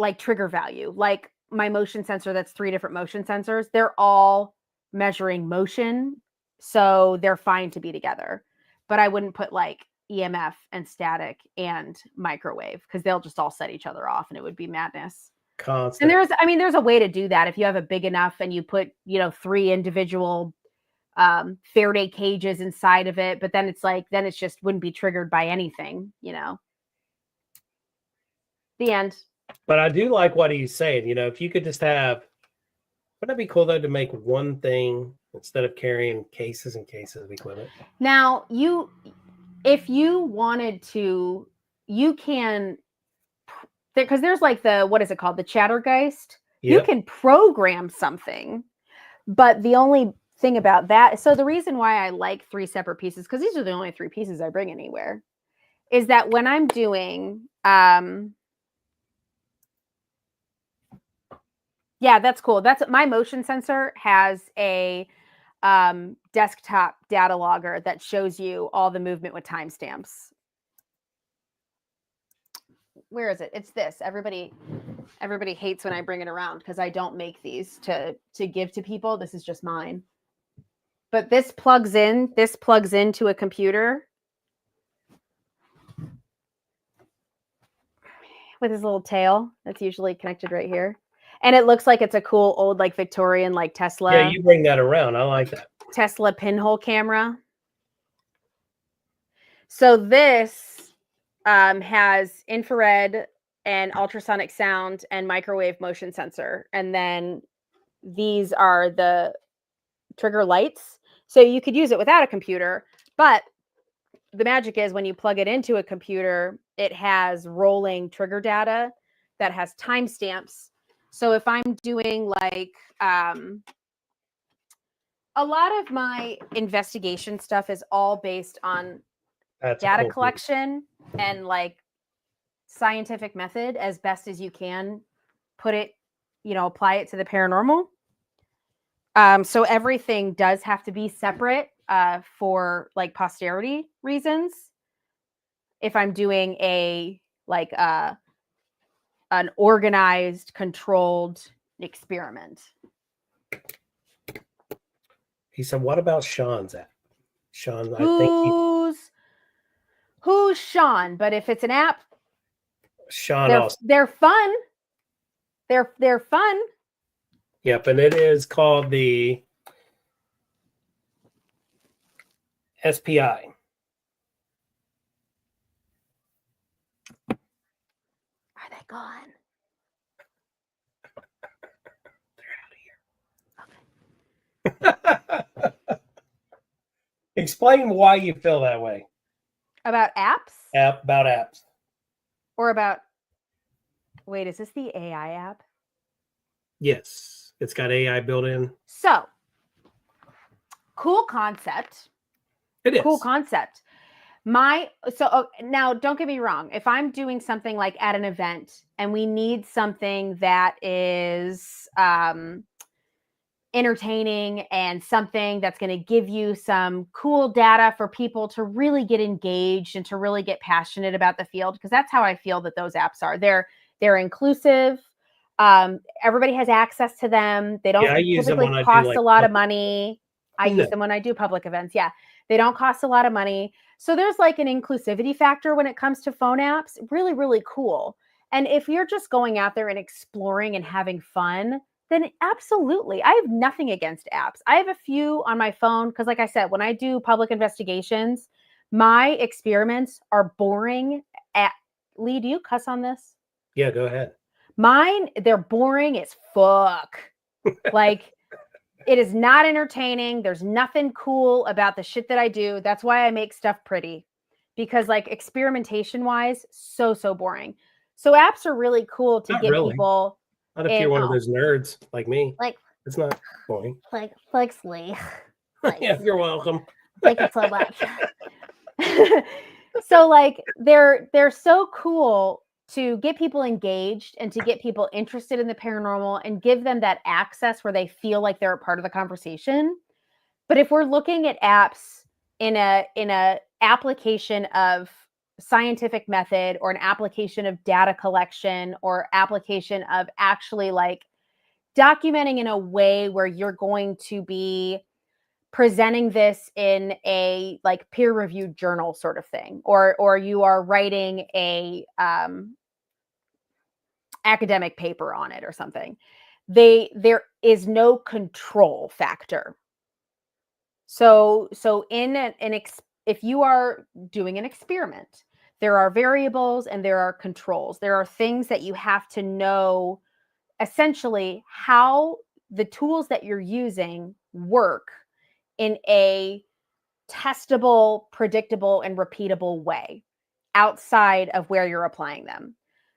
like trigger value. Like my motion sensor, that's 3 different motion sensors. They're all measuring motion, so they're fine to be together. But I wouldn't put like EMF and static and microwave because they'll just all set each other off and it would be madness.
Constant.
And there's a way to do that if you have a big enough and you put, 3 individual Faraday cages inside of it, but then it's just wouldn't be triggered by anything, The end.
But I do like what he's saying. If you could just have, wouldn't it be cool though to make one thing instead of carrying cases and cases of equipment?
Now, if you wanted to, you can, because there's like what is it called? The Chattergeist. Yep. You can program something, but the only thing about that, so the reason why I like 3 separate pieces, because these are the only 3 pieces I bring anywhere, is that when I'm doing, yeah, that's cool. That's my motion sensor has a desktop data logger that shows you all the movement with timestamps. Where is it? It's this. Everybody hates when I bring it around because I don't make these to give to people. This is just mine. But this plugs into a computer with his little tail that's usually connected right here. And it looks like it's a cool old like Victorian like Tesla.
Yeah, you bring that around. I like that.
Tesla pinhole camera. So this has infrared and ultrasonic sound and microwave motion sensor. And then these are the trigger lights. So you could use it without a computer, but the magic is when you plug it into a computer, it has rolling trigger data that has timestamps. So if I'm doing like a lot of my investigation stuff is all based on data collection and like scientific method as best as you can put it, apply it to the paranormal. So everything does have to be separate for like posterity reasons. If I'm doing an organized, controlled experiment.
He said, "What about Sean's app?" Sean,
who's Sean? But if it's an app,
Sean,
they're fun. They're fun.
Yep, and it is called the SPI.
Are they gone?
They're out of here. Explain why you feel that way.
About apps?
About apps.
Or about, wait, is this the AI app?
Yes, it's got AI built in.
So, cool concept.
It is.
Cool concept. Now, don't get me wrong. If I'm doing something like at an event and we need something that is entertaining and something that's going to give you some cool data for people to really get engaged and to really get passionate about the field, because that's how I feel that those apps are. They're inclusive. Everybody has access to them. They don't
I use them
typically
when I do
cost
like
a lot of
public.
money. I
No.
use them when I do public events. Yeah, they don't cost a lot of money. So there's like an inclusivity factor when it comes to phone apps. Really, really cool. And if you're just going out there and exploring and having fun, then absolutely. I have nothing against apps. I have a few on my phone because, like I said, when I do public investigations, my experiments are boring. Lee, do you cuss on this?
Yeah, go ahead.
Mine, they're boring as fuck. Like, it is not entertaining. There's nothing cool about the shit that I do. That's why I make stuff pretty, because like experimentation wise, so boring. So apps are really cool to
Not
get
really.
people
Not if
in.
you're one of those nerds like me.
Like
It's not boring.
thanks, Lee. Thanks.
Yeah, you're welcome.
Thank you so much. So like they're so cool to get people engaged and to get people interested in the paranormal and give them that access where they feel like they're a part of the conversation. But if we're looking at apps in a application of scientific method, or an application of data collection, or application of actually like documenting in a way where you're going to be presenting this in a like peer-reviewed journal sort of thing, or you are writing a academic paper on it or something, there is no control factor. So if you are doing an experiment, there are variables and there are controls. There are things that you have to know, essentially how the tools that you're using work in a testable, predictable, and repeatable way outside of where you're applying them.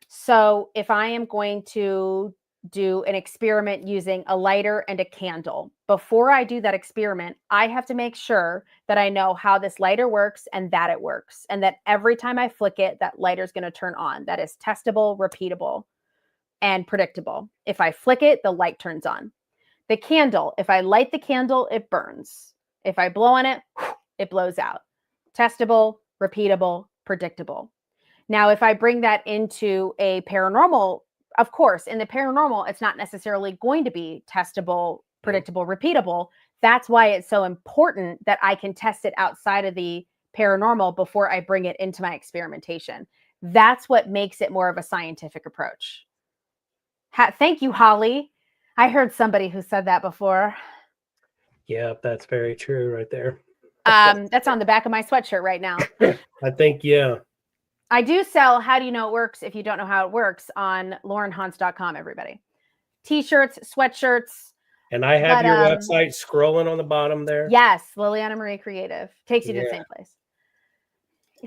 So if I am going to do an experiment using a lighter and a candle, before I do that experiment, I have to make sure that I know how this lighter works and that it works. And that every time I flick it, that lighter is going to turn on. That is testable, repeatable, and predictable. If I flick it, the light turns on. The candle, if I light the candle, it burns. If I blow on it, it blows out. Testable, repeatable, predictable. Now, if I bring that into a paranormal, of course, in the paranormal, it's not necessarily going to be testable, predictable, repeatable. That's why it's so important that I can test it outside of the paranormal before I bring it into my experimentation. That's what makes it more of a scientific approach. Thank you, Holly. I heard somebody who said that before.
Yeah, that's very true right there.
That's on the back of my sweatshirt right now.
I think, yeah.
I do sell How Do You Know It Works If You Don't Know How It Works on laurenhans.com, everybody. T-shirts, sweatshirts.
And I have your website scrolling on the bottom there.
Yes, Liliana Marie Creative. Takes you to the same place.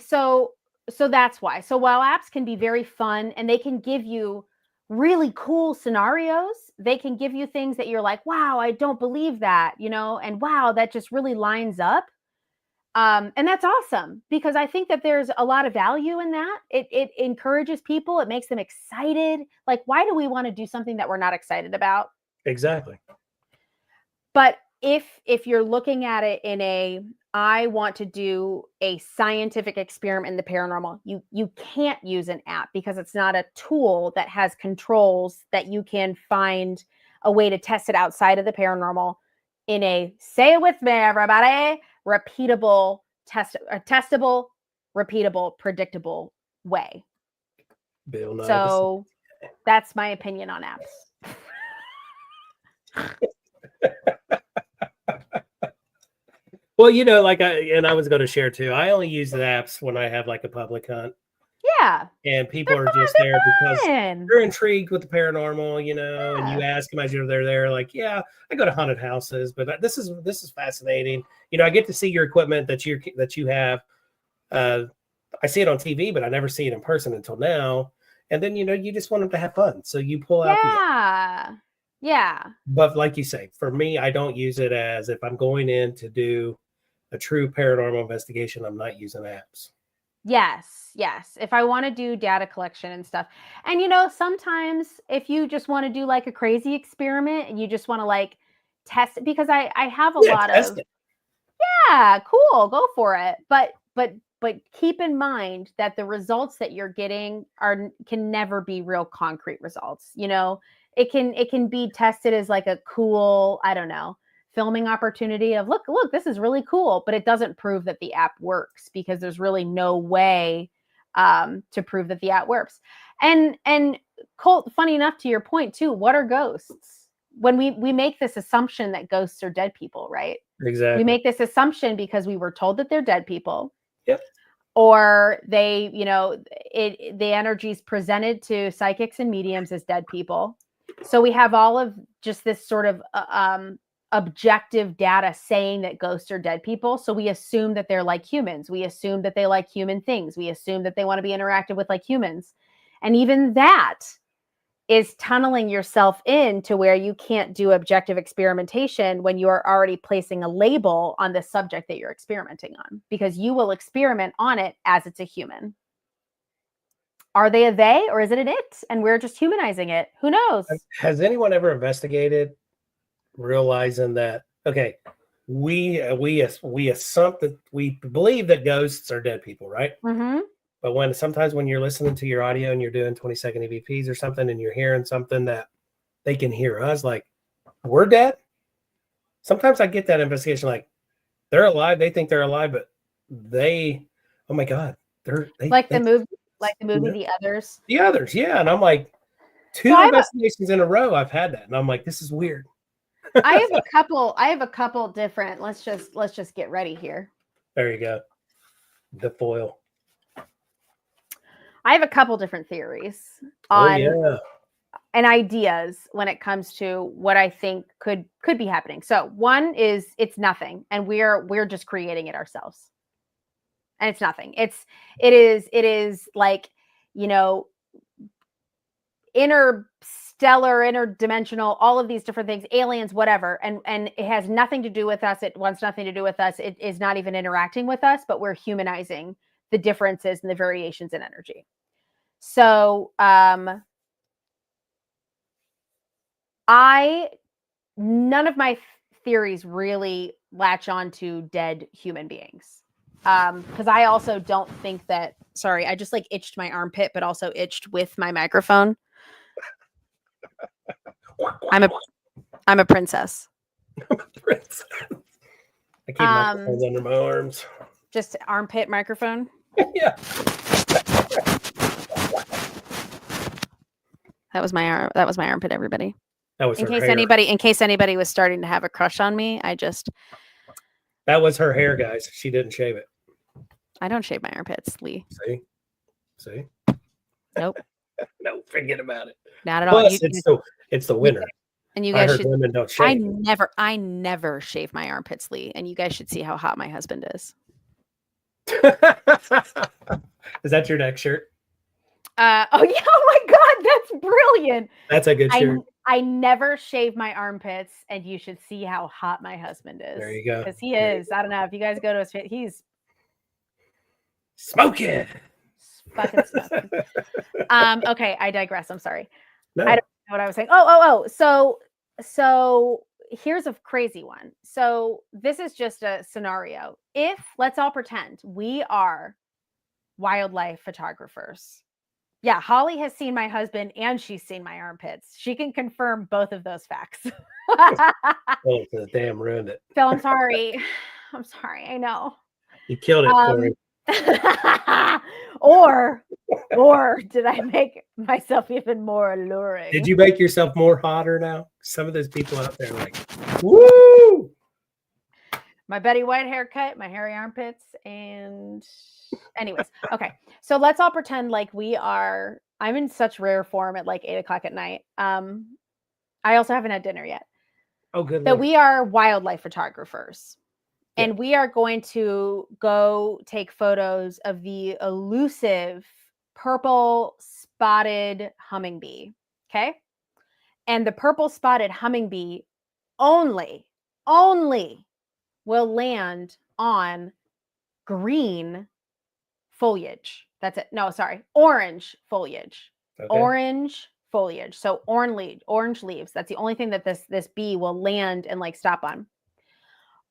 So that's why. So while apps can be very fun and they can give you really cool scenarios, they can give you things that you're like, wow, I don't believe that, and wow, that just really lines up. And that's awesome, because I think that there's a lot of value in that. It encourages people. It makes them excited. Like, why do we want to do something that we're not excited about?
Exactly.
But if you're looking at it in I want to do a scientific experiment in the paranormal, you can't use an app because it's not a tool that has controls that you can find a way to test it outside of the paranormal in a, say it with me, everybody, repeatable, testable, repeatable, predictable way.
Bill Nye.
So that's my opinion on apps.
Well, I was going to share too. I only use the apps when I have like a public hunt.
Yeah.
And people are just there because they're intrigued with the paranormal, and you ask them as they're there, like, yeah, I go to haunted houses, but this is fascinating. I get to see your equipment that you have. I see it on TV, but I never see it in person until now. And then, you just want them to have fun. So you pull out
Yeah.
But like you say, for me, I don't use it as if I'm going in to do a true paranormal investigation. I'm not using apps.
Yes. If I want to do data collection and stuff. And sometimes if you just want to do like a crazy experiment and you just want to like test it, because I have a
Yeah,
lot
test
of,
it.
yeah, cool, go for it. But keep in mind that the results that you're getting can never be real concrete results. You know, it can be tested as like a cool, I don't know, filming opportunity of look, this is really cool, but it doesn't prove that the app works, because there's really no way to prove that the app works. And Colt, funny enough, to your point too, what are ghosts? When we make this assumption that ghosts are dead people, right?
Exactly.
We make this assumption because we were told that they're dead people.
Yep.
Or they, you know, the energy is presented to psychics and mediums as dead people. So we have all of just this sort of objective data saying that ghosts are dead people. So we assume that they're like humans. We assume that they like human things. We assume that they want to be interacted with like humans. And even that is tunneling yourself in to where you can't do objective experimentation when you are already placing a label on the subject that you're experimenting on, because you will experiment on it as it's a human. Are they a they, or is it an it? And we're just humanizing it. Who knows?
Has anyone ever investigated, realizing that, okay, we assume that we believe that ghosts are dead people, right?
Mm-hmm.
But sometimes when you're listening to your audio and you're doing 20-second EVPs or something, and you're hearing something that they can hear us, like, we're dead. Sometimes I get that investigation, like, they're alive. They think they're alive, but oh my God,
the movie, The Others.
The Others, yeah. And I'm like, two investigations in a row I've had that, and I'm like, this is weird.
I have a couple different. Let's just get ready here.
There you go. The foil.
I have a couple different theories on and ideas when it comes to what I think could be happening. So one is it's nothing, and we're just creating it ourselves. And it's nothing. It is like, you know, interstellar, interdimensional, all of these different things, aliens, whatever. And it has nothing to do with us. It wants nothing to do with us. It is not even interacting with us, but we're humanizing the differences and the variations in energy. So none of my theories really latch on to dead human beings. Because I also don't think that, sorry, I just like itched my armpit, but also itched with my microphone. I'm a princess.
I'm a princess. I keep microphones under my arms.
Just armpit microphone.
Yeah.
That was my armpit, everybody.
That was
in case anybody was starting to have a crush on me.
That was her hair, guys. She didn't shave it.
I don't shave my armpits, Lee.
See?
Nope.
No, forget about it.
Not at all.
Plus, it's the winter.
And you guys should.
Women don't shave.
I never shave my armpits, Lee. And you guys should see how hot my husband is.
Is that your next shirt?
Oh yeah! Oh my God, that's brilliant.
That's a good shirt.
I never shave my armpits, and you should see how hot my husband is.
There you go.
Because he is. I don't know if you guys go to his. He's
smoking.
Fucking smoking. Okay, I digress. I'm sorry.
No.
I don't know what I was saying. Oh. So here's a crazy one. So this is just a scenario. If, let's all pretend we are wildlife photographers. Yeah, Holly has seen my husband and she's seen my armpits. She can confirm both of those facts.
Oh, damn, ruined it.
Phil, I'm sorry. I'm sorry. I know.
You killed it, Corey.
or did I make myself even more alluring?
Did you make yourself more hotter now? Some of those people out there are like, woo!
My Betty White haircut, my hairy armpits, and anyways, okay. So let's all pretend like I'm in such rare form at like 8:00 at night. I also haven't had dinner yet.
Oh, good.
That we are wildlife photographers. Yeah. And we are going to go take photos of the elusive purple spotted hummingbee. Okay. And the purple spotted hummingbee only will land on green foliage. That's it. No, sorry. Orange foliage. Okay. Orange foliage. So orange leaves. That's the only thing that this bee will land and like stop on.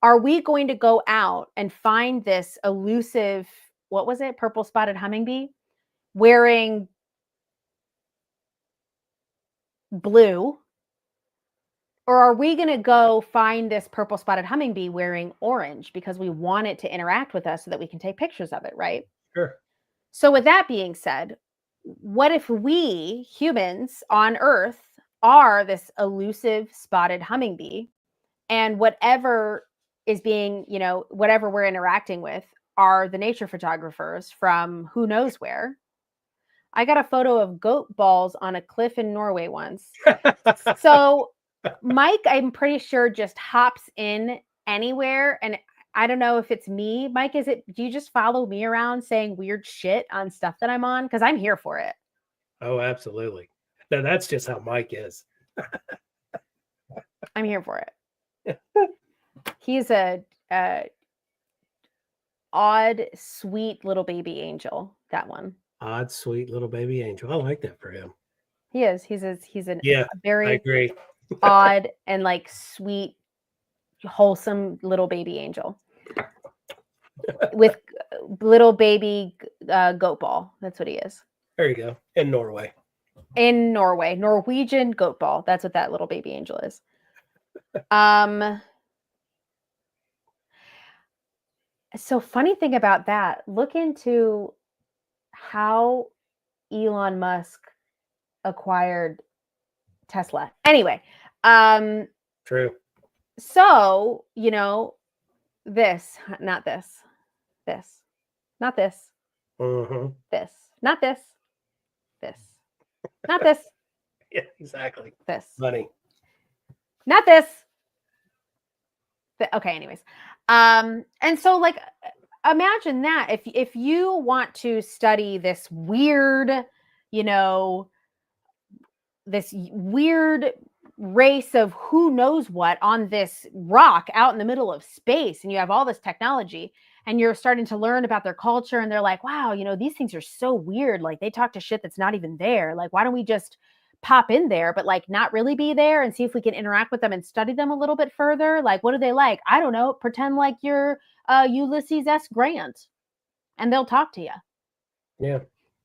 Are we going to go out and find this elusive, what was it? Purple spotted hummingbee wearing blue? Or are we going to go find this purple spotted hummingbee wearing orange because we want it to interact with us so that we can take pictures of it, right?
Sure.
So with that being said, what if we humans on Earth are this elusive spotted hummingbee, and whatever is being, whatever we're interacting with are the nature photographers from who knows where? I got a photo of goat balls on a cliff in Norway once. So Mike, I'm pretty sure, just hops in anywhere. And I don't know if it's me. Mike, do you just follow me around saying weird shit on stuff that I'm on? Because I'm here for it.
Oh, absolutely. No, that's just how Mike is.
I'm here for it. He's a odd, sweet little baby angel. That one.
Odd, sweet little baby angel. I like that for him.
He is. He's a very
I agree.
odd and like sweet, wholesome little baby angel with little baby goat ball. That's what he is.
There you go. In Norway.
In Norway, Norwegian goat ball. That's what that little baby angel is. So funny thing about that, look into how Elon Musk acquired Tesla. Anyway,
True.
so, this, not this, not this,
Mm-hmm.
this, not this, not this,
Yeah, exactly.
this,
Money.
not this. Okay, anyways. And so like imagine that if you want to study this weird, this weird race of who knows what on this rock out in the middle of space, and you have all this technology and you're starting to learn about their culture, and they're like, wow, these things are so weird. Like they talk to shit that's not even there. Like, why don't we just pop in there, but like not really be there and see if we can interact with them and study them a little bit further? Like, what do they like? I don't know. Pretend like you're Ulysses S. Grant and they'll talk to you.
Yeah.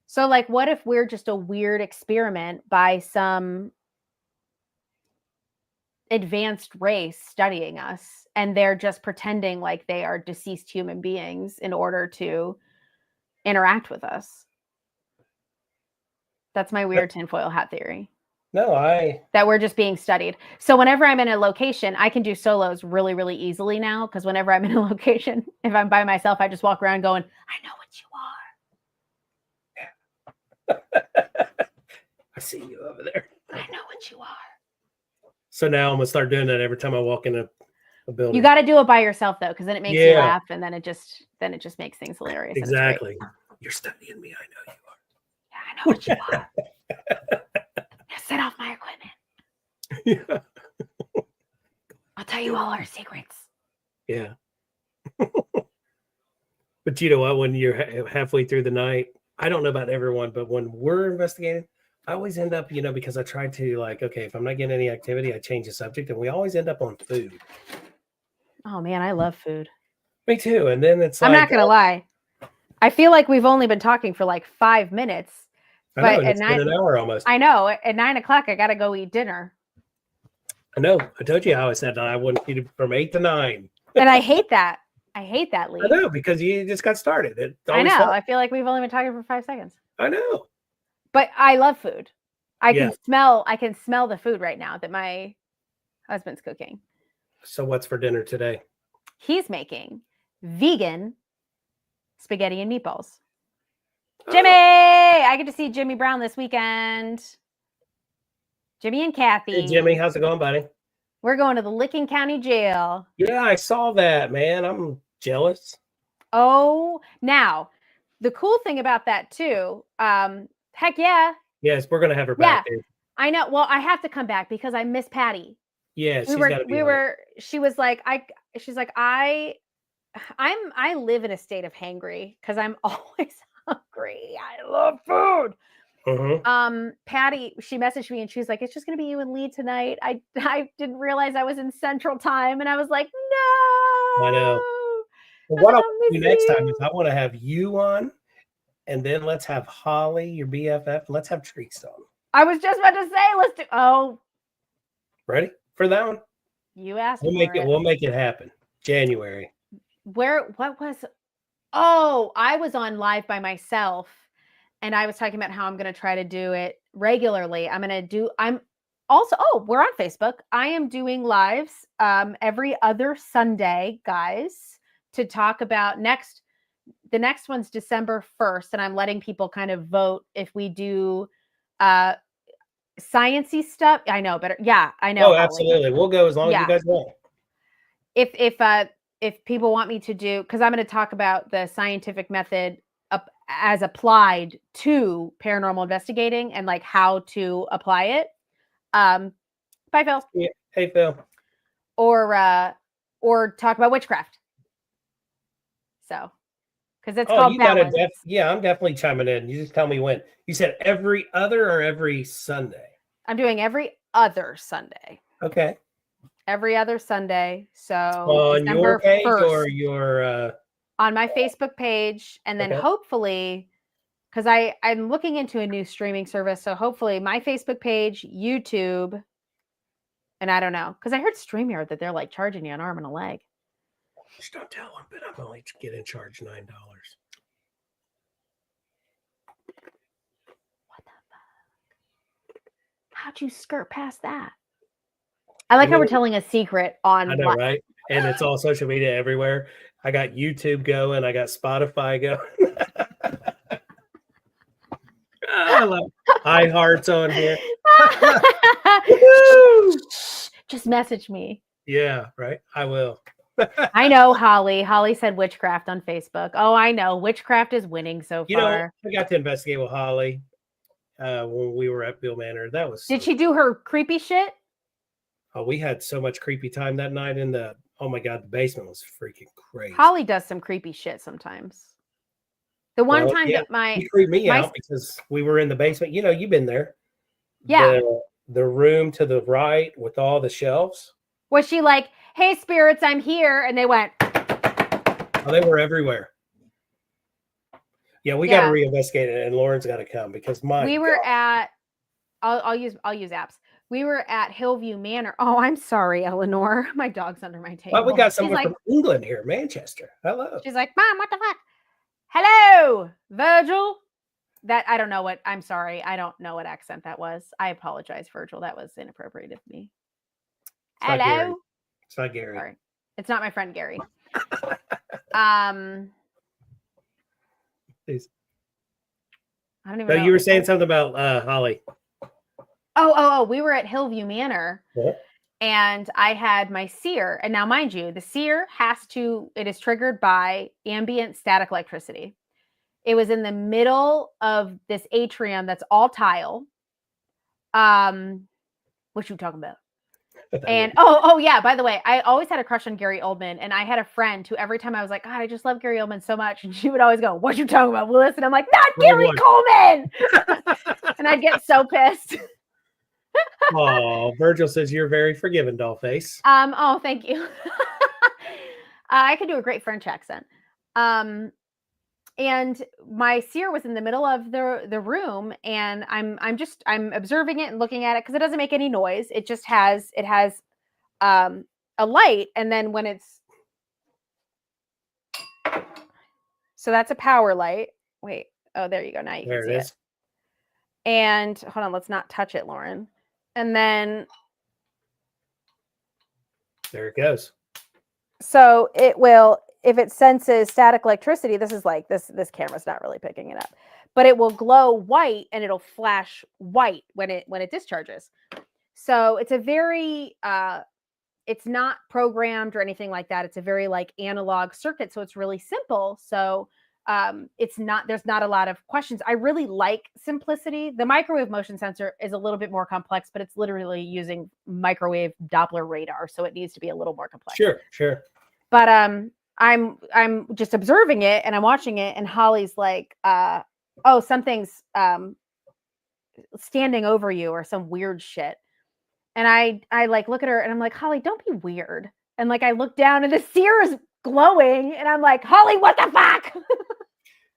So like, what if we're just a weird experiment by some advanced race studying us, and they're just pretending like they are deceased human beings in order to interact with us? That's my weird tinfoil hat theory.
No,
that we're just being studied. So whenever I'm in a location, I can do solos really, really easily now, because whenever I'm in a location, if I'm by myself, I just walk around going, I know what you are.
I see you over there.
I know what you are.
So now I'm gonna start doing that every time I walk in a building.
You got to do it by yourself though, because then it makes you laugh, and then it just makes things hilarious.
Exactly. You're studying me. I know you are.
Yeah, I know what you are. Now set off my equipment.
Yeah.
I'll tell you all our secrets.
Yeah. But you know what? When you're halfway through the night, I don't know about everyone, but when we're investigating, I always end up, because I try to like, okay, if I'm not getting any activity, I change the subject, and we always end up on food.
Oh man, I love food.
Me too. And then it's
I'm not going to lie. I feel like we've only been talking for like 5 minutes.
But it's been an hour almost.
I know. At 9 o'clock, I got to go eat dinner.
I know. I told you how I said that I wouldn't eat it from 8 to 9.
And I hate that. I hate that, Lee.
I know, because you just got started.
I know. I feel like we've only been talking for 5 seconds.
I know.
But I love food. I can smell the food right now that my husband's cooking.
So what's for dinner today?
He's making vegan spaghetti and meatballs. Jimmy! I get to see Jimmy Brown this weekend. Jimmy and Kathy.
Hey, Jimmy, how's it going, buddy?
We're going to the Licking County Jail.
Yeah, I saw that, man. I'm jealous.
Oh, now, the cool thing about that, too, heck yeah.
Yes, we're going to have her back. Dude.
I know. Well, I have to come back because I miss Patty.
Yeah,
she was like, I live in a state of hangry because I'm always hungry. I love food. Patty, she messaged me and she was like, it's just gonna be you and Lee tonight. I didn't realize I was in Central Time, and I was like, no.
I know. Well,
I was
what
like,
I'll
I'll
do
miss
next time
you.
is I want to have you on, and then let's have Holly, your BFF, and let's have Treese on.
I was just about to say, let's do. Oh,
ready for that one?
You asked
We'll
for
make
it.
We'll make it happen. January.
What was? Oh, I was on live by myself, and I was talking about how I'm going to try to do it regularly. I'm also. Oh, we're on Facebook. I am doing lives every other Sunday, guys, to talk about the next one's December 1st, and I'm letting people kind of vote if we do sciencey stuff. I know better. Yeah, I know.
Oh,
Holly.
absolutely. We'll go as long as you guys want.
If people want me to do, because I'm going to talk about the scientific method as applied to paranormal investigating and like how to apply it. Bye, Phil.
Yeah. Hey, Phil.
Or talk about witchcraft. So, because it's called balance.
I'm definitely chiming in. You just tell me when. You said every other or every Sunday?
I'm doing every other Sunday.
Okay.
Every other Sunday. So
on
December
your page
1st,
or your
on my Facebook page, and then hopefully, because I'm looking into a new streaming service, so hopefully my Facebook page, YouTube, and I don't know, because I heard StreamYard that they're like charging you an arm and a leg.
Just don't tell them, but I'm only getting charged $9.
What the fuck? How'd you skirt past that? I like how we're telling a secret on.
I know, right? And it's all social media everywhere. I got YouTube going. I got Spotify going. I love iHeart's on here.
Just message me.
Yeah, right. I will.
I know, Holly. Holly said witchcraft on Facebook. Oh, I know. Witchcraft is winning so far.
I got to investigate with Holly when we were at Bill Manor. That was.
Did she do her creepy shit?
Oh, we had so much creepy time that night in the. Oh my God, the basement was freaking crazy.
Holly does some creepy shit sometimes. The one time that
he creeped me out because we were in the basement. You've been there.
Yeah.
The room to the right with all the shelves.
Was she like, "Hey, spirits, I'm here," and they went?
Oh, they were everywhere. Yeah, we got to reinvestigate it, and Lauren's got to come because
we were at. I'll use apps. We were at Hillview Manor. Oh, I'm sorry, Eleanor. My dog's under my table.
Well, we got someone from England here, Manchester. Hello.
She's like, Mom, what the fuck? Hello, Virgil. I don't know what. I'm sorry. I don't know what accent that was. I apologize, Virgil. That was inappropriate of me. Hello.
It's not Gary.
Sorry. It's not my friend Gary.
Please.
I don't even know.
You were saying something about Holly.
Oh, we were at Hillview Manor, and I had my seer. And now, mind you, the seer it is triggered by ambient static electricity. It was in the middle of this atrium that's all tile. What you talking about? And yeah, by the way, I always had a crush on Gary Oldman, and I had a friend who every time I was like, God, I just love Gary Oldman so much, and she would always go, "What you talking about, Willis?" And I'm like, "Not Gary Coleman." And I'd get so pissed.
Oh, Virgil says you're very forgiving, Dollface.
Oh, thank you. I could do a great French accent. And my seer was in the middle of the room, and I'm observing it and looking at it because it doesn't make any noise. It just has a light, and then when it's so that's a power light. Wait, oh, there you go. Now you can see it. And hold on, let's not touch it, Lauren. And then
there it goes.
So it will, if it senses static electricity, this is like this camera's not really picking it up, but it will glow white and it'll flash white when it discharges. So it's a very it's not programmed or anything like that. It's a very like analog circuit, so it's really simple. So there's not a lot of questions. I really like simplicity. The microwave motion sensor is a little bit more complex, but it's literally using microwave Doppler radar, so it needs to be a little more complex.
Sure.
But I'm just observing it and I'm watching it, and Holly's like, oh, something's standing over you or some weird shit. And I like look at her and I'm like, Holly, don't be weird. And like I look down and the seer is glowing and I'm like, Holly, what the fuck?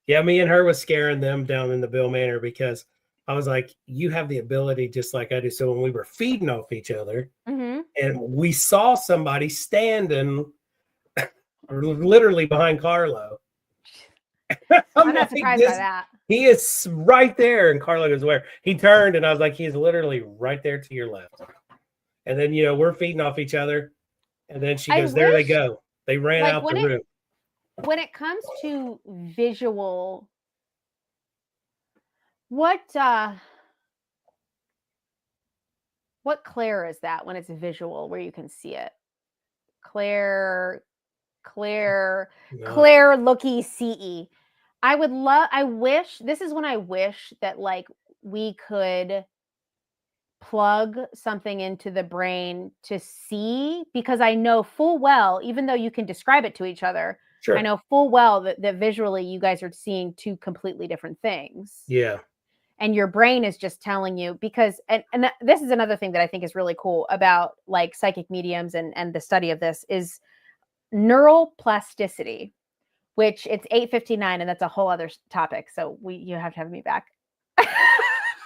Yeah, me and her was scaring them down in the Bill Manor because I was like, you have the ability just like I do. So when we were feeding off each other and we saw somebody standing literally behind Carlo.
I'm not surprised by that.
He is right there. And Carlo goes, where? He turned and I was like, he's literally right there to your left. And then, we're feeding off each other. And then she goes, there they go. They ran out the room.
When it comes to visual, what Claire is that when it's visual where you can see it? Claire looky CE. I wish that like we could plug something into the brain to see, because I know full well, even though you can describe it to each other,
sure.
I know full well that visually you guys are seeing two completely different things.
Yeah.
And your brain is just telling you, because, and this is another thing that I think is really cool about like psychic mediums and the study of this is neural plasticity, which it's 8:59 and that's a whole other topic. So you have to have me back.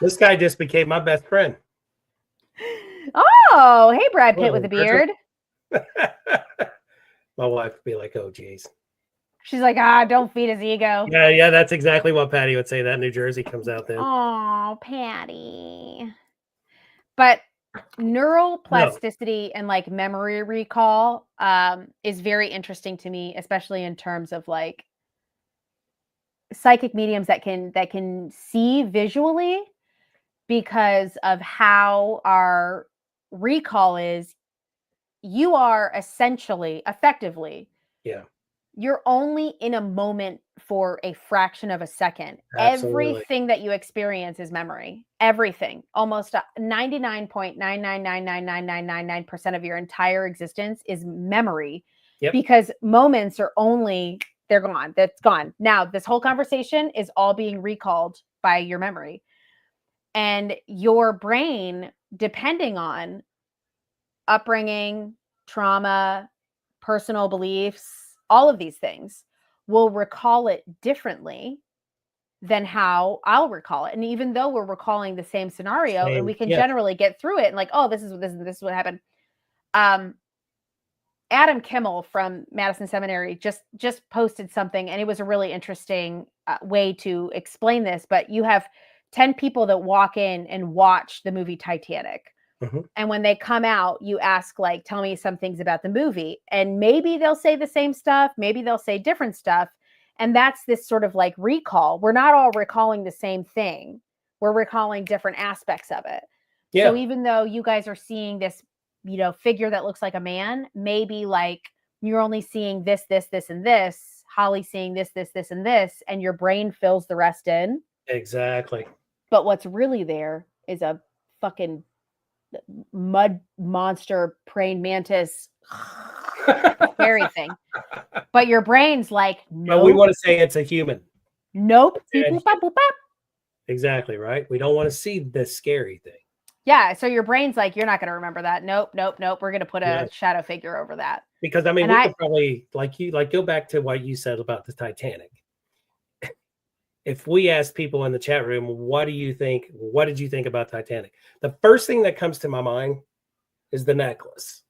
This guy just became my best friend.
Oh, hey, Brad Pitt with a beard.
My wife would be like, oh, geez.
She's like, don't feed his ego.
Yeah, that's exactly what Patty would say. That New Jersey comes out then.
Oh, Patty. But neural plasticity and like memory recall is very interesting to me, especially in terms of like psychic mediums that can see visually, because of how our recall is. You are effectively, you're only in a moment for a fraction of a second.
Absolutely.
Everything that you experience is memory. Everything. Almost 99.9999999% of your entire existence is memory.
Yep.
Because moments are they're gone. That's gone. Now, this whole conversation is all being recalled by your memory. And your brain, depending on upbringing, trauma, personal beliefs, all of these things, will recall it differently than how I'll recall it. And even though we're recalling the same scenario and we can generally get through it and like, oh, this is what happened. Adam Kimmel from Madison Seminary just posted something, and it was a really interesting way to explain this. But you have 10 people that walk in and watch the movie Titanic. And when they come out, you ask, like, tell me some things about the movie. And maybe they'll say the same stuff. Maybe they'll say different stuff. And that's this sort of like recall. We're not all recalling the same thing. We're recalling different aspects of it. Yeah. So even though you guys are seeing this, figure that looks like a man, maybe like you're only seeing this, this, this, and this. Holly's seeing this, this, this, and this. And your brain fills the rest in.
Exactly.
But what's really there is a fucking mud monster praying mantis scary thing, but your brain's like, no,
we want to say it's a human.
Nope. Beep, boop, bop, boop, bop.
Exactly right. We don't want to see the scary thing.
Yeah, so your brain's like, you're not going to remember that. Nope. We're going to put a shadow figure over that.
Because I mean, we could probably go back to what you said about the Titanic. If we ask people in the chat room, what do you think? What did you think about Titanic? The first thing that comes to my mind is the necklace.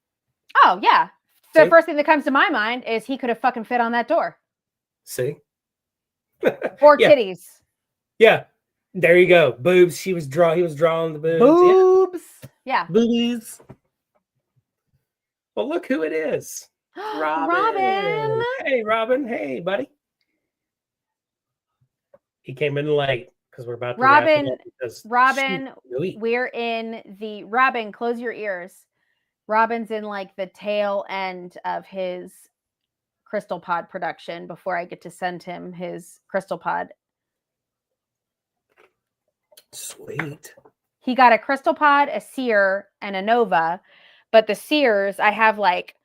Oh, yeah. So the first thing that comes to my mind is he could have fucking fit on that door.
See?
Or titties.
Yeah. There you go. Boobs. He was drawing the boobs.
Boobs. Yeah.
Boobies. Well, look who it is.
Robin.
Hey, Robin. Hey, buddy. He came in late because we're about to
Robin, we're in the Robin, close your ears. Robin's in like the tail end of his Crystal Pod production before I get to send him his Crystal Pod.
Sweet.
He got a Crystal Pod, a Seer, and a Nova. But the Seers, I have like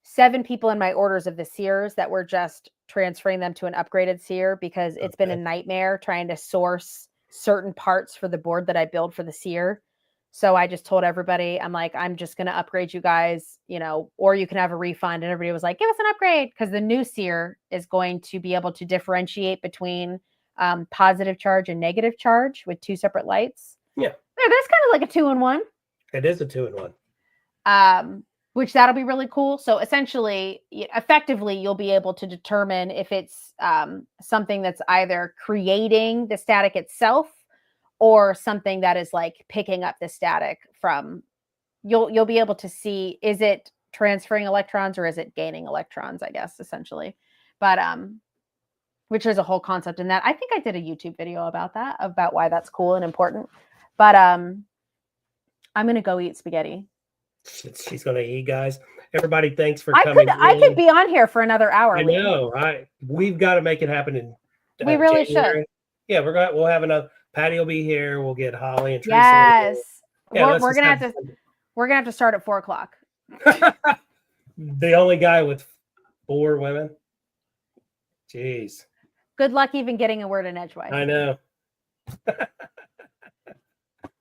7 people in my orders of the Seers that were just transferring them to an upgraded Seer because it's been a nightmare trying to source certain parts for the board that I build for the seer. So I just told everybody, I'm like, I'm just going to upgrade you guys, or you can have a refund. And everybody was like, give us an upgrade, because the new seer is going to be able to differentiate between positive charge and negative charge with 2 separate lights.
Yeah.
That's kind of like a 2-in-1.
It is a 2-in-1.
Which that'll be really cool. So essentially, effectively, you'll be able to determine if it's something that's either creating the static itself or something that is like picking up the static from. You'll be able to see, is it transferring electrons or is it gaining electrons, I guess, essentially. But which is a whole concept in that. I think I did a YouTube video about that, about why that's cool and important. But I'm gonna go eat spaghetti.
She's going to eat, guys. Everybody, thanks for coming.
I could be on here for another hour.
I know. We've got to make it happen in
we really
January.
should.
Yeah, we'll have another. Patty will be here. We'll get Holly and Teresa.
Yes.
Yeah,
we're gonna have to start at 4:00.
The only guy with 4 women. Jeez.
Good luck even getting a word in edgewise.
I know. But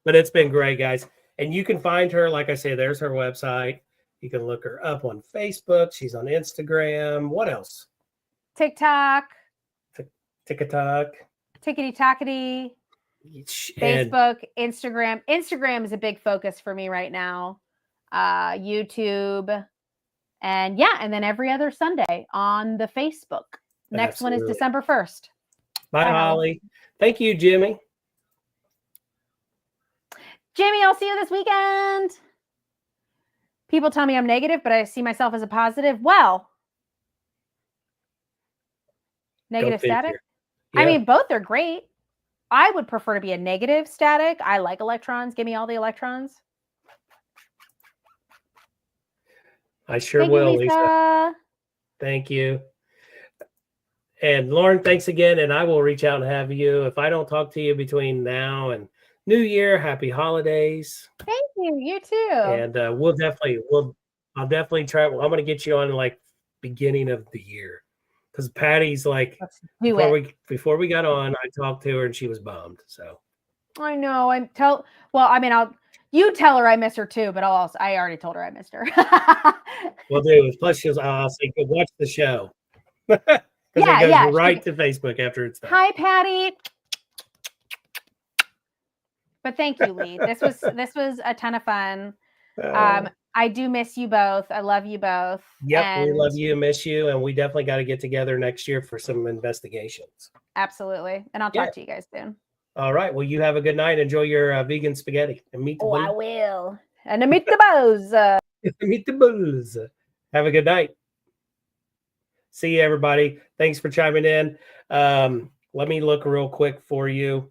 it's been great, guys. And you can find her, like I say, there's her website. You can look her up on Facebook. She's on Instagram. What else?
TikTok.
TikTok.
Tickety tackety. Facebook, Instagram. Instagram is a big focus for me right now. YouTube. And then every other Sunday on the Facebook. Next
Absolutely.
one is December 1st.
Bye, Holly. Thank you, Jimmy.
Jimmy, I'll see you this weekend. People tell me I'm negative, but I see myself as a positive. Well, negative static. Yeah. I mean, both are great. I would prefer to be a negative static. I like electrons. Give me all the electrons.
I sure will, Lisa. Thank you. And Lauren, thanks again. And I will reach out and have you. If I don't talk to you between now and New Year, happy holidays.
Thank you. You too.
And I'll definitely try. I'm going to get you on like beginning of the year, because Patty's like, before we got on, I talked to her and she was bummed. So
I know. You tell her I miss her too, but I already told her I missed her.
We'll do. Plus, I'll say, watch the show. It goes right to Facebook after it's done.
Hi, Patty. But thank you, Lee. This was a ton of fun. I do miss you both. I love you both.
Yep, we love you and miss you. And we definitely got to get together next year for some investigations.
Absolutely. And I'll talk to you guys soon.
All right. Well, you have a good night. Enjoy your vegan spaghetti. And meet the bulls.
I will. And meet the bulls.
Meet the bulls. Have a good night. See you, everybody. Thanks for chiming in. Let me look real quick for you.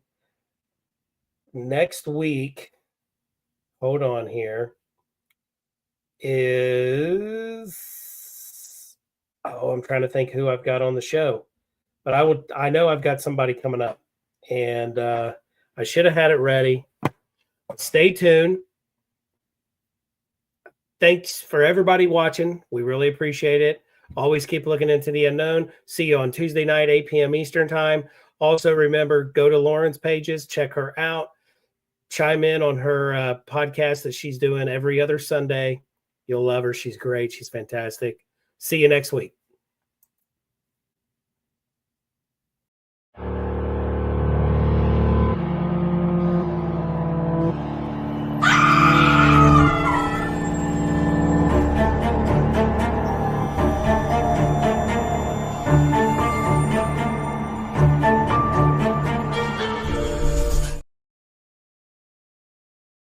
Next week, hold on here, I'm trying to think who I've got on the show, but I know I've got somebody coming up, and I should have had it ready. Stay tuned. Thanks for everybody watching. We really appreciate it. Always keep looking into the unknown. See you on Tuesday night, 8 p.m. Eastern time. Also, remember, go to Lauren's pages, check her out. Chime in on her podcast that she's doing every other Sunday. You'll love her. She's great. She's fantastic. See you next week.